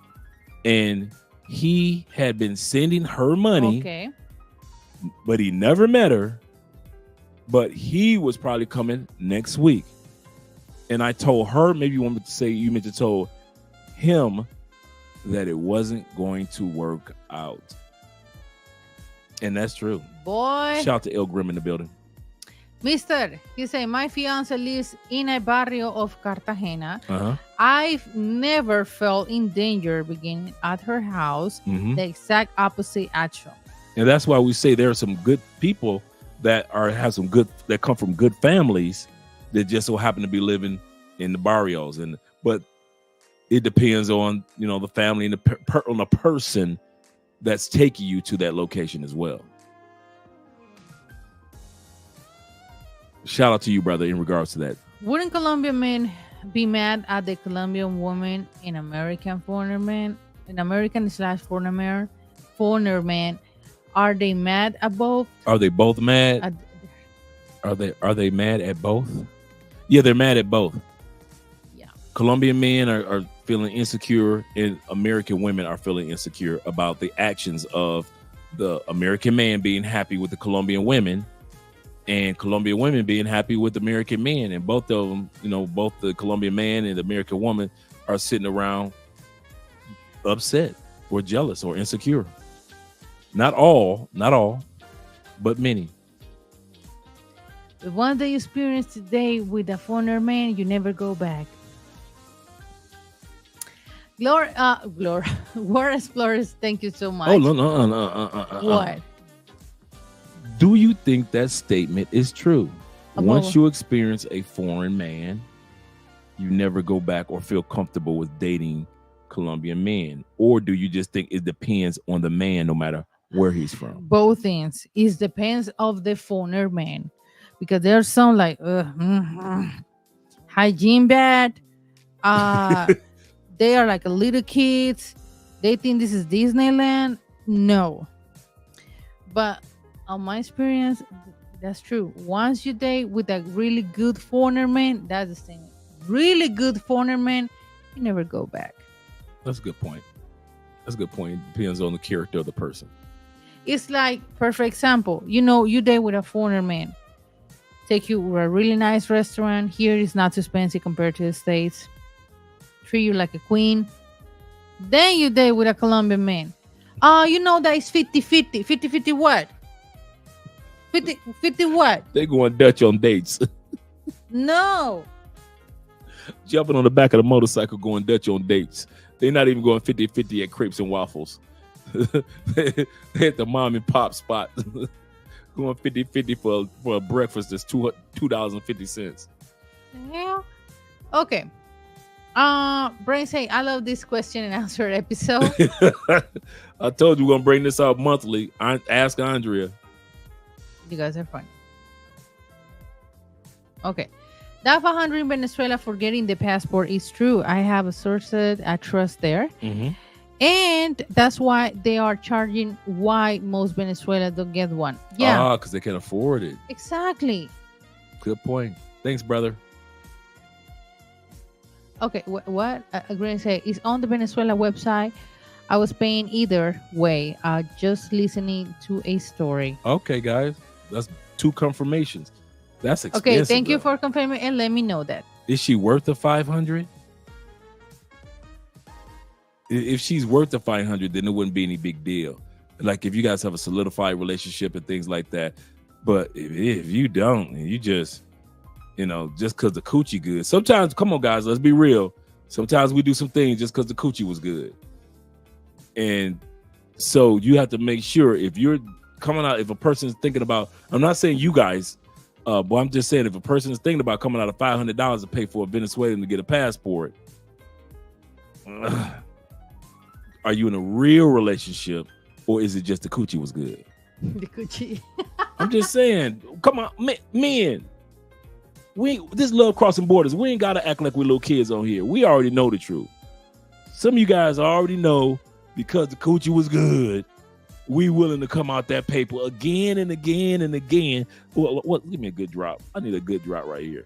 and he had been sending her money, Okay. but he never met her. But he was probably coming next week, and I told her, maybe you want me to say, you meant to told him that it wasn't going to work out, and that's true. Boy. Shout out to El Grim in the building. Mister, he said, my fiance lives in a barrio of Cartagena. Uh-huh. I've never felt in danger beginning at her house. Mhm. The exact opposite action. And that's why we say there are some good people that that come from good families that just so happen to be living in the barrios. But it depends on the family and on the person that's taking you to that location as well. Shout out to you, brother, in regards to that. Wouldn't Colombian men be mad at the Colombian woman in American foreigner man? In American/foreigner man, are they mad at both? Are they both mad? Are they mad at both? Yeah, they're mad at both. Yeah. Colombian men are feeling insecure, and American women are feeling insecure about the actions of the American man being happy with the Colombian women, and Colombian women being happy with American men. And both of them, both the Colombian man and the American woman are sitting around upset or jealous or insecure. Not all, but many. The one that you experienced today with a foreigner man, you never go back. War Explorers, thank you so much. Oh, no. What? Do you think that statement is true? About Once you experience a foreign man, you never go back or feel comfortable with dating Colombian men? Or do you just think it depends on the man no matter where he's from? Both things. It depends of the foreigner man. Because there's some like hygiene bad. They are like little kids. They think this is Disneyland. No. But on my experience, that's true. Once you date with a really good foreigner man, that's the thing. Really good foreigner man, you never go back. That's a good point. It depends on the character of the person. It's like, perfect example. You date with a foreigner man. Take you to a really nice restaurant. Here is not too expensive compared to the States. Treat you like a queen. Then you date with a Colombian man. That is 50-50. 50-50 what? 50 what? They going Dutch on dates. No. Jumping on the back of the motorcycle going Dutch on dates. They're not even going 50-50 at Crepes and Waffles. They at the mom and pop spot. Going 50-50 for a breakfast that's $2.50. Yeah. Okay. Brain say, I love this question and answer episode. I told you we're gonna bring this out monthly. Ask Andrea. You guys are fun. Okay. That 500 in Venezuela for getting the passport is true. I have a source I trust there. Mm-hmm. And that's why they are charging why most Venezuela don't get one. Yeah. because they can afford it. Exactly. Good point. Thanks, brother. Okay. What? I'm going to say is on the Venezuela website. I was paying either way. Just listening to a story. Okay, guys. That's 2 confirmations. That's expensive. Okay. Thank you for confirming and let me know that. Is she worth the 500? If she's worth the 500, then it wouldn't be any big deal. Like if you guys have a solidified relationship and things like that. But if you don't, and you just, just because the coochie good. Sometimes, come on, guys, let's be real. Sometimes we do some things just because the coochie was good. And so you have to make sure if you're coming out, if a person is thinking about, I'm not saying you guys, but I'm just saying if a person is thinking about coming out of $500 to pay for a Venezuelan to get a passport, are you in a real relationship or is it just the coochie was good? The coochie. I'm just saying, come on, men. This love crossing borders. We ain't gotta act like we're little kids on here. We already know the truth. Some of you guys already know because the coochie was good. We willing to come out that paper again and again and again. What? Give me a good drop. I need a good drop right here.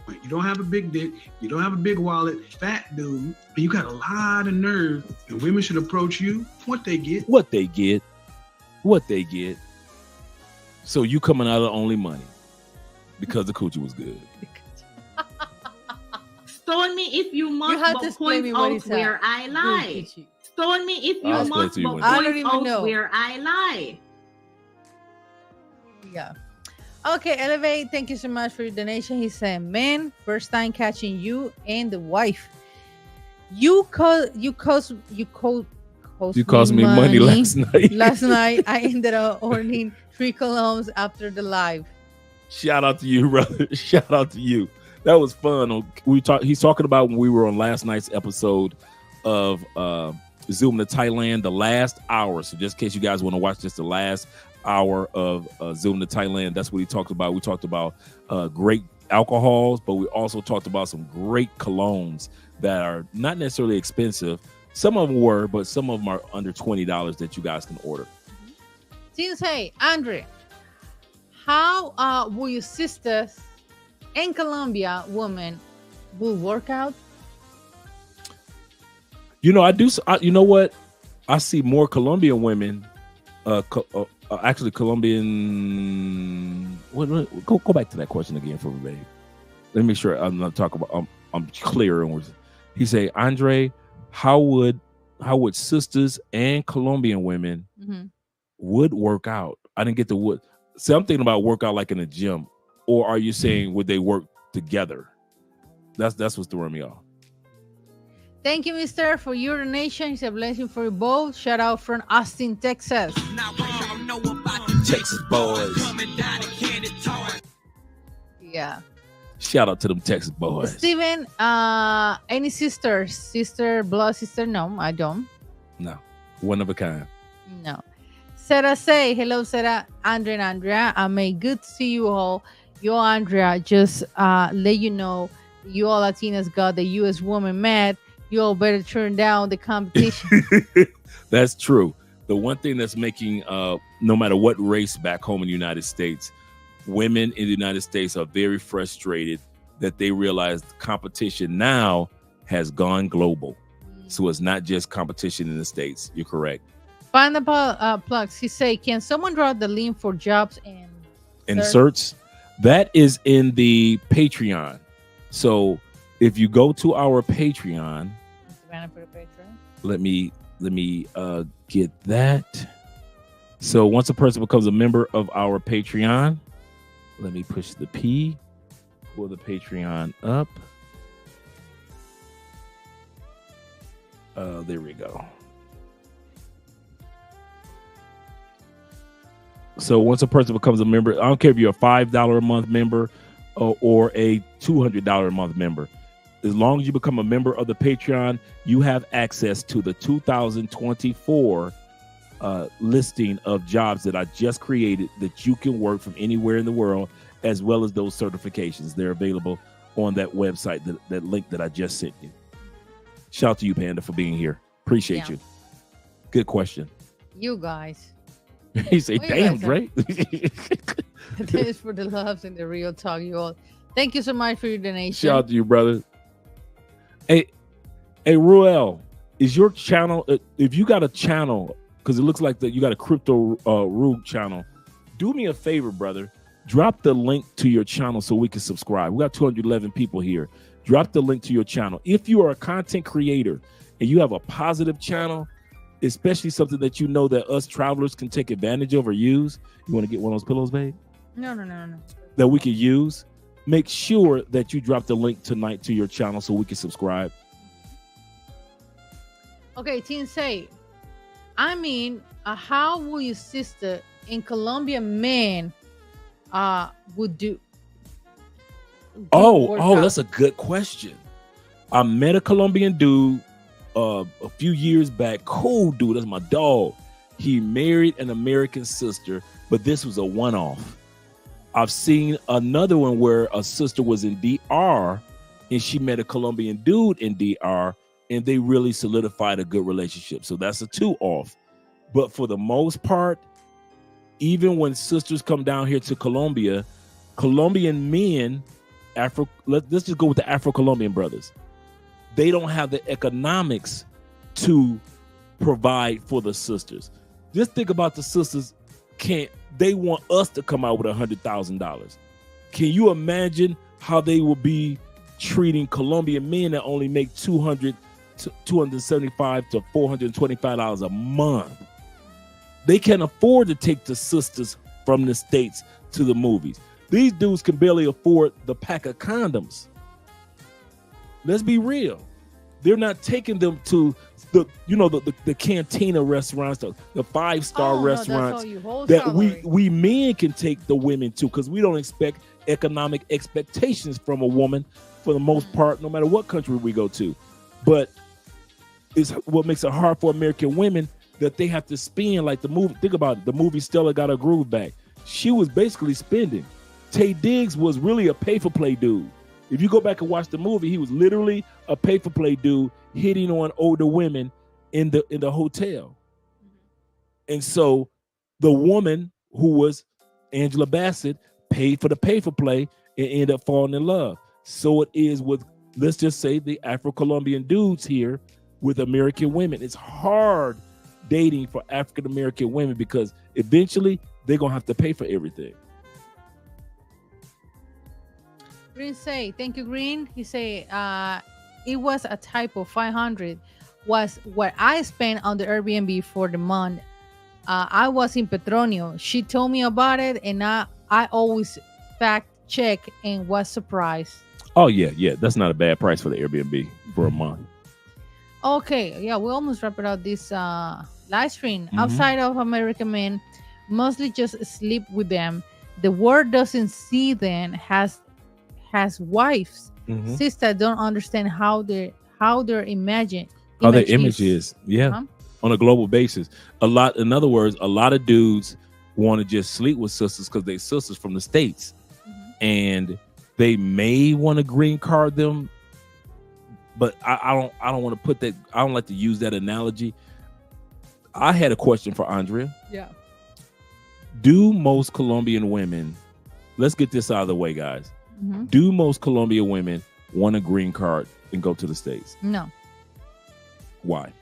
You don't have a big dick. You don't have a big wallet. Fat dude. And you got a lot of nerve. And women should approach you. What they get. So you coming out of only money because the coochie was good. Stone me if you must, but point out where I lie. Stone me if you must, but point out where I lie. Yeah. Okay, Elevate, thank you so much for your donation. He said, man, first time catching you and the wife. You cost me money last night. Last night, I ended up ordering 3 colognes after the live. Shout out to you, brother. Shout out to you. That was fun. He's talking about when we were on last night's episode of Zoom to Thailand, the last hour. So just in case you guys want to watch just the last hour of Zoom to Thailand, that's what he talked about. We talked about great alcohols, but we also talked about some great colognes that are not necessarily expensive. Some of them were, but some of them are under $20 that you guys can order. Hey, Andre, how will your sisters in Colombia women will work out? I do. You know what? I see more Colombian women. Actually, Colombian. Go back to that question again for everybody. Let me make sure I'm not talking about. I'm clear. He say, Andre, how would sisters and Colombian women would work out? I didn't get the would. See, I'm thinking about workout like in a gym, or are you saying would they work together? That's what's throwing me off. Thank you, Mister, for your donation. It's a blessing for you both. Shout out from Austin, Texas. Texas boys. Yeah. Shout out to them Texas boys. Steven, any sisters? Blood sister? No, I don't. No. One of a kind. No. Sarah say, hello, Sarah, Andre and Andrea. Good to see you all. Yo, Andrea, just let you know, you all Latinas got the U.S. woman mad. You all better turn down the competition. That's true. The one thing that's making, no matter what race back home in the United States, women in the United States are very frustrated that they realize the competition now has gone global. So it's not just competition in the States. You're correct. Find the plugs. He say, can someone draw the link for jobs and inserts? That is in the Patreon. So if you go to our Patreon, let me get that. So once a person becomes a member of our Patreon, let me push the P, pull the Patreon up. There we go. So once a person becomes a member, I don't care if you're a $5 a month member or a $200 a month member. As long as you become a member of the Patreon, you have access to the 2024 listing of jobs that I just created that you can work from anywhere in the world, as well as those certifications. They're available on that website, that link that I just sent you. Shout out to you, Panda, for being here. Appreciate you. Good question. You guys. He say, damn, Dre. This is for the loves and the real talk, you all. Thank you so much for your donation. Shout out to you, brother. Hey, Ruel, is your channel, if you got a channel, because it looks like that you got a crypto Rube channel, do me a favor, brother. Drop the link to your channel so we can subscribe. We got 211 people here. Drop the link to your channel. If you are a content creator and you have a positive channel, especially something that you know that us travelers can take advantage of or use. You want to get one of those pillows, babe? No. That we can use. Make sure that you drop the link tonight to your channel so we can subscribe. Okay, Teen say, I mean, how will your sister in Colombian men would do? Oh, that's a good question. I met a Colombian dude a few years back. Cool dude, that's my dog. He married an American sister, but this was a one-off. I've seen another one where a sister was in DR and she met a Colombian dude in DR and they really solidified a good relationship. So that's a two-off. But for the most part, even when sisters come down here to Colombia, Colombian men, let's just go with the Afro-Colombian brothers. They don't have the economics to provide for the sisters. Just think about the sisters. They want us to come out with $100,000. Can you imagine how they will be treating Colombian men that only make $275 to $425 a month? They can't afford to take the sisters from the States to the movies. These dudes can barely afford the pack of condoms. Let's be real. They're not taking them to the cantina restaurants, the 5-star restaurants that we men can take the women to, because we don't expect economic expectations from a woman for the most part, no matter what country we go to. But it's what makes it hard for American women that they have to spend, like the movie. Think about it. The movie Stella Got Her Groove Back. She was basically spending. Tay Diggs was really a pay-for-play dude. If you go back and watch the movie, he was literally a pay-for-play dude hitting on older women in the hotel. And so the woman, who was Angela Bassett, paid for the pay-for-play and ended up falling in love. So it is with, let's just say, the Afro-Colombian dudes here with American women. It's hard dating for African-American women because eventually they're going to have to pay for everything. Green say, thank you, Green. He say, it was a typo. 500 was what I spent on the Airbnb for the month. I was in Petronio. She told me about it, and I always fact check and was surprised. Oh yeah, that's not a bad price for the Airbnb for a month. Okay, yeah, we almost wrap it up this live stream. Outside of American men, mostly just sleep with them. The world doesn't see them has wives. Sisters don't understand how their image is. Yeah. On a global basis. In other words, a lot of dudes want to just sleep with sisters because they sisters from the States. And they may want to green card them, but I don't want to put that. I don't like to use that analogy. I had a question for Andrea. Yeah. Do most Colombian women, let's get this out of the way, guys. Do most Colombian women want a green card and go to the States? No. Why?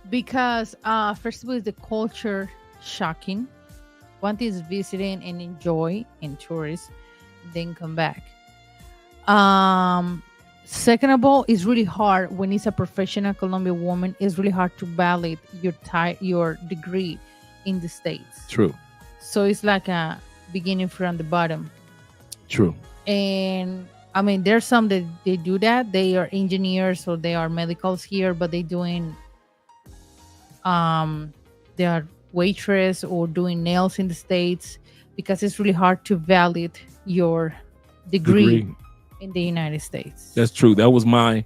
Because first of all, is the culture shocking. One thing is visiting and enjoy and tourist, then come back. Second of all, it's really hard when it's a professional Colombian woman. It's really hard to validate your degree in the States. True. So it's like a beginning from the bottom. True. And I mean, there's some that they do that. They are engineers or they are medicals here, but they doing they are waitress or doing nails in the States because it's really hard to validate your degree in the United States. That's true. That was my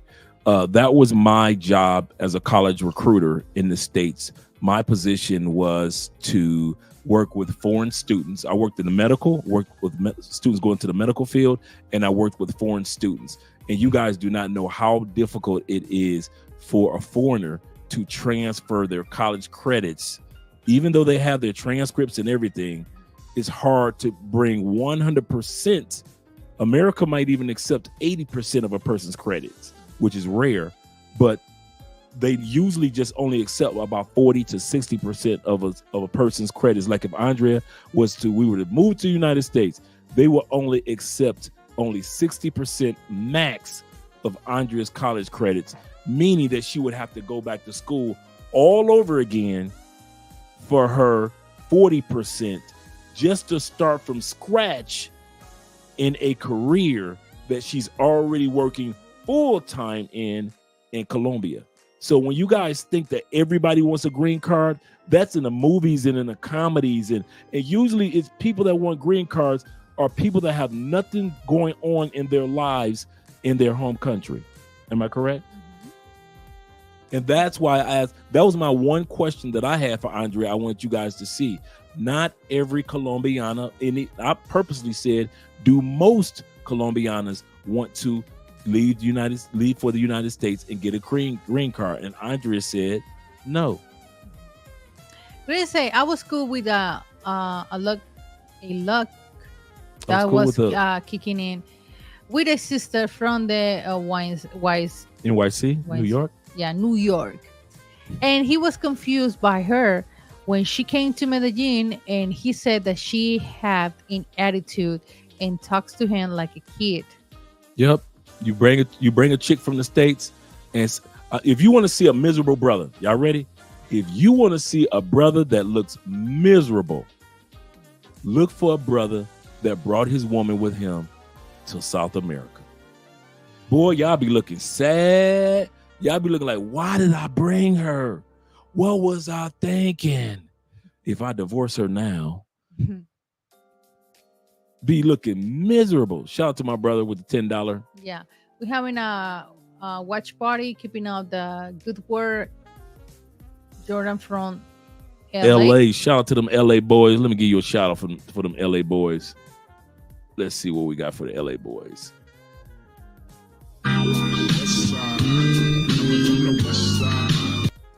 job as a college recruiter in the States. My position was to work with foreign students. I worked in the worked with students going to the medical field, and I worked with foreign students. And you guys do not know how difficult it is for a foreigner to transfer their college credits. Even though they have their transcripts and everything, it's hard to bring 100%. America might even accept 80% of a person's credits, which is rare, but they usually just only accept about 40 to 60% of a person's credits. Like if Andrea we were to move to the United States, they will only accept 60% max of Andrea's college credits meaning that she would have to go back to school all over again for her 40% just to start from scratch in a career that she's already working full time in Colombia. So when you guys think that everybody wants a green card, that's in the movies and in the comedies, and usually it's people that want green cards are people that have nothing going on in their lives in their home country. Am I correct? And that's why I asked, that was my one question that I had for Andrea. I want you guys to see. Not every Colombiana, I purposely said, do most Colombianas want to leave for the United States and get a green card? And Andrea said, no. Really say, I was cool with a luck I that was cool was kicking in with a sister from the NYC, New York. Yeah, New York. And he was confused by her when she came to Medellin, and he said that she had an attitude and talks to him like a kid. Yep. You bring a chick from the States, and if you want to see a miserable brother, y'all ready? If you want to see a brother that looks miserable, look for a brother that brought his woman with him to South America. Boy, y'all be looking sad. Y'all be looking like, why did I bring her? What was I thinking? If I divorce her now, be looking miserable. Shout out to my brother with the $10. Yeah, we're having a watch party, keeping up the good work. Jordan from LA. Shout out to them LA boys. Let me give you a shout out for them LA boys. Let's see what we got for the LA boys.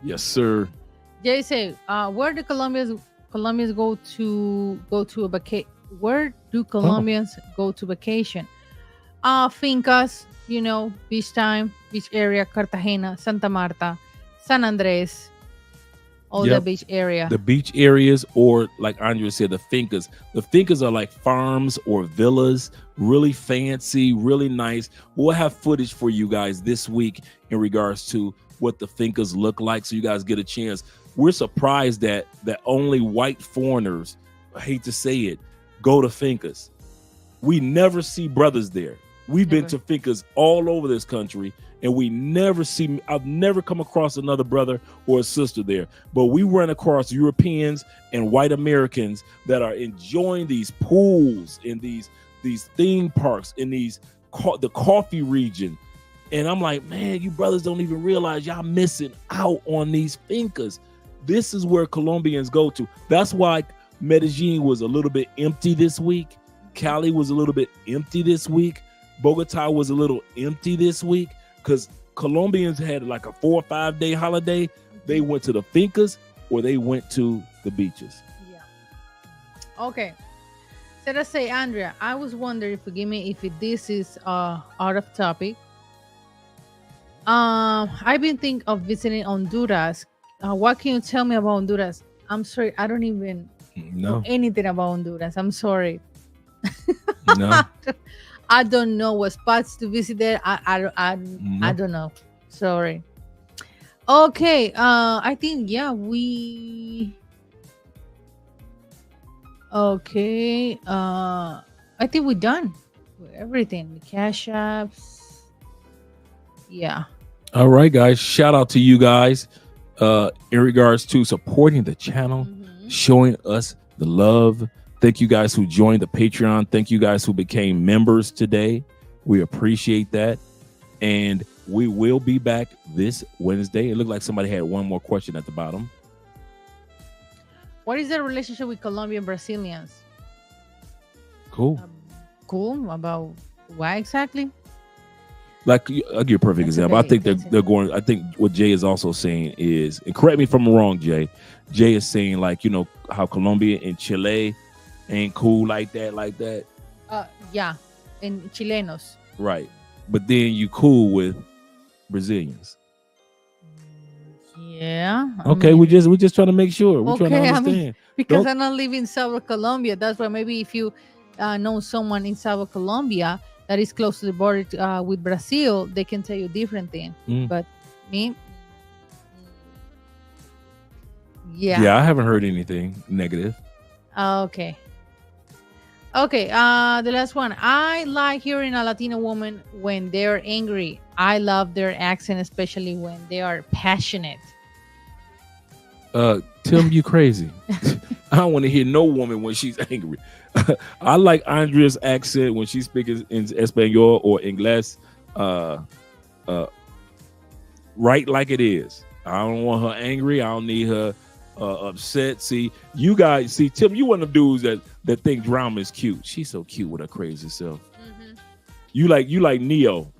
Yes, sir. Jay say, where do Colombians go to a vacation? Where do Colombians go to vacation? Fincas, beach time, beach area, Cartagena, Santa Marta, San Andres, all the beach area. The beach areas, or like Andrea said, the fincas. The fincas are like farms or villas, really fancy, really nice. We'll have footage for you guys this week in regards to what the fincas look like, so you guys get a chance. We're surprised that only white foreigners, I hate to say it, go to fincas. We never see brothers there. We've been to fincas all over this country, and I've never come across another brother or a sister there. But we run across Europeans and white Americans that are enjoying these pools in these theme parks in the coffee region. And I'm like, man, you brothers don't even realize y'all missing out on these fincas. This is where Colombians go to. That's why Medellin was a little bit empty this week. Cali was a little bit empty this week. Bogota was a little empty this week because Colombians had like a 4 or 5 day holiday. They went to the fincas or they went to the beaches. Yeah. Okay. So let's say, Andrea, I was wondering, forgive me if this is out of topic. I've been thinking of visiting Honduras. What can you tell me about Honduras? I'm sorry, I don't even know anything about Honduras. I'm sorry. No. I don't know what spots to visit there. I don't know. Sorry. Okay. I think we. Okay. I think we're done with everything. The cash apps. Yeah. All right, guys. Shout out to you guys in regards to supporting the channel, showing us the love. Thank you guys who joined the Patreon. Thank you guys who became members today. We appreciate that. And we will be back this Wednesday. It looked like somebody had one more question at the bottom. What is the relationship with Colombian Brazilians? Cool. Cool. About why exactly? Like, I'll give you a perfect example. I think they're going, I think what Jay is also saying is, and correct me if I'm wrong, Jay. Jay is saying, like, how Colombia and Chile ain't cool like that. Yeah, and Chilenos. Right. But then you cool with Brazilians. Yeah. Okay, we're just trying to make sure. We're trying to understand. Because I don't live in South Colombia. That's why maybe if you know someone in South Colombia that is close to the border with Brazil, they can tell you different things. But Me? Yeah, I haven't heard anything negative. Okay. Okay, the last one. I like hearing a Latina woman when they're angry. I love their accent, especially when they are passionate. Tim, you crazy. I don't want to hear no woman when she's angry. I like Andrea's accent when she speaks in Espanol or English, right like it is. I don't want her angry. I don't need her upset. See, you guys, Tim, you one of the dudes that think drama is cute. She's so cute with her crazy self. Mm-hmm. You like Neo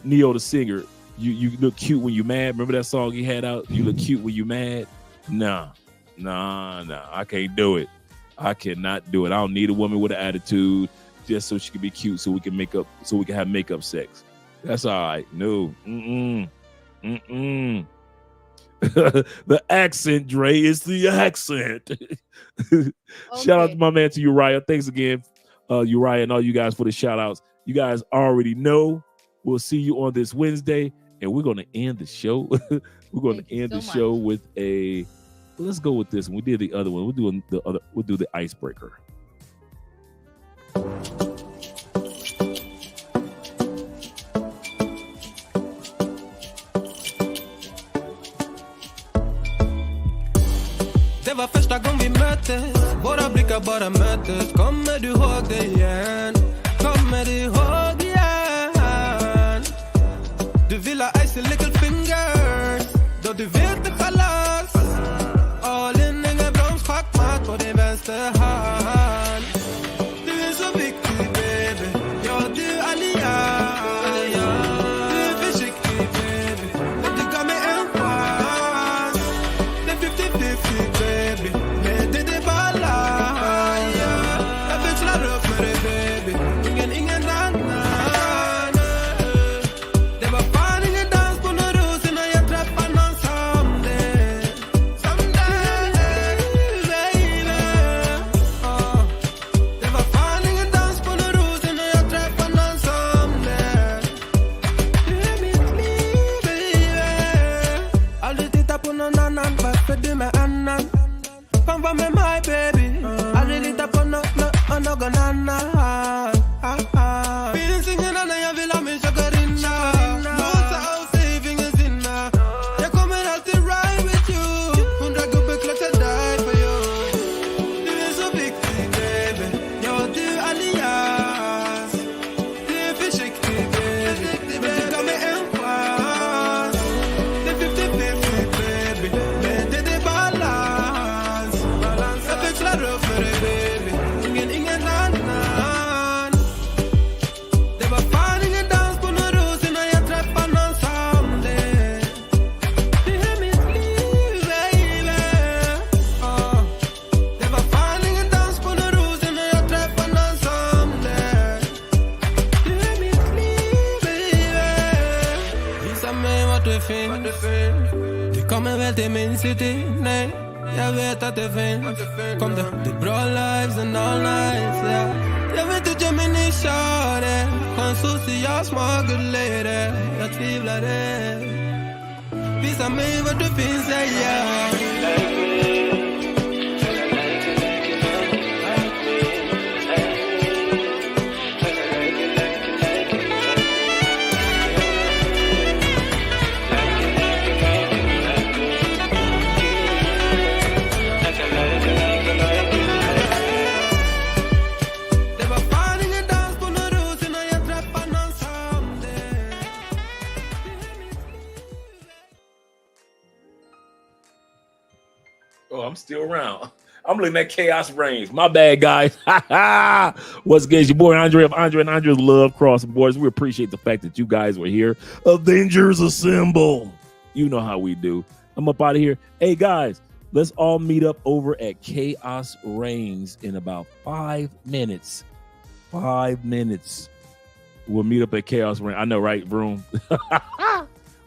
the singer. You look cute when you mad. Remember that song he had out? You look cute when you mad. Nah, I can't do it. I cannot do it. I don't need a woman with an attitude just so she can be cute, so we can have makeup sex. That's all right. No. The accent, Dre, is the accent. Okay. Shout out to my man, to Uriah. Thanks again, Uriah, and all you guys for the shout outs. You guys already know. We'll see you on this Wednesday, and we're going to end the show. We're going to end the show with a. Let's go with this one. We did the other one. We'll do the icebreaker. Det var första gången vi möttes. Våra blickar bara möttes. Kommer du ihåg det igen? Kommer du ihåg igen? Du vill ha icy little fingers. Då du vet det kalas. All in, ingen broms, schackmatt på din vänster hand. Du är så viktig baby. Ja, du är allians. Du är försiktig baby. Men du gav mig en chans. Det är 50-50 baby. Men det är balans. Jag växlar upp med dig baby. Ingen annan. Det var fan ingen dans på någon ros innan jag träffade någon som dig. Det var fan ingen dans på någon ros innan jag träffade någon som dig. Du är mitt liv baby. Aldrig titta på någon annan. Varför du med annan? Kom var med mig baby. Aldrig lita på någon annan. Finns ingen annan, jag vill ha min chockarina. Låsa av sig, ingen sinna. Jag kommer alltid ride with you. 100 gubbar klart die for you. Du är så viktig baby. Ja, du är allians. Du är försiktig baby. Men du gav mig en chans. Det är 50-50 baby. Men det är balans. Jag växlar upp med dig baby. Ingen annan. Det var fan ingen dans på någon ros innan jag träffade någon som dig. Du är mitt liv baby. Det var fan ingen dans på någon ros innan jag träffade någon som dig. Du är mitt liv baby. Visa mig vart du finns. Du kommer väl till min city? Nej, jag vet att det finns. Kom det är bra lives and all nights, yeah. Jag vet att jag min ni kör det. Social smart good lady. Jag tvivlar det. Visa mig vart du finns, yeah. Det var fan ingen dans på någon ros innan jag träffade någon som dig. Oh, I'm still around. I'm looking at Chaos Reigns. My bad, guys. What's good? It's your boy Andre of Andre and Andre's Love Crossing Boys. We appreciate the fact that you guys were here. Avengers Assemble. You know how we do. I'm up out of here. Hey, guys, let's all meet up over at Chaos Reigns in about 5 minutes. 5 minutes. We'll meet up at Chaos Reigns. I know, right, Vroom?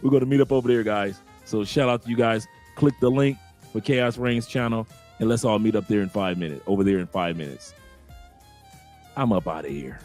We're going to meet up over there, guys. So shout out to you guys. Click the link for Chaos Reigns channel, and let's all meet up there in 5 minutes. Over there in 5 minutes. I'm up out of here.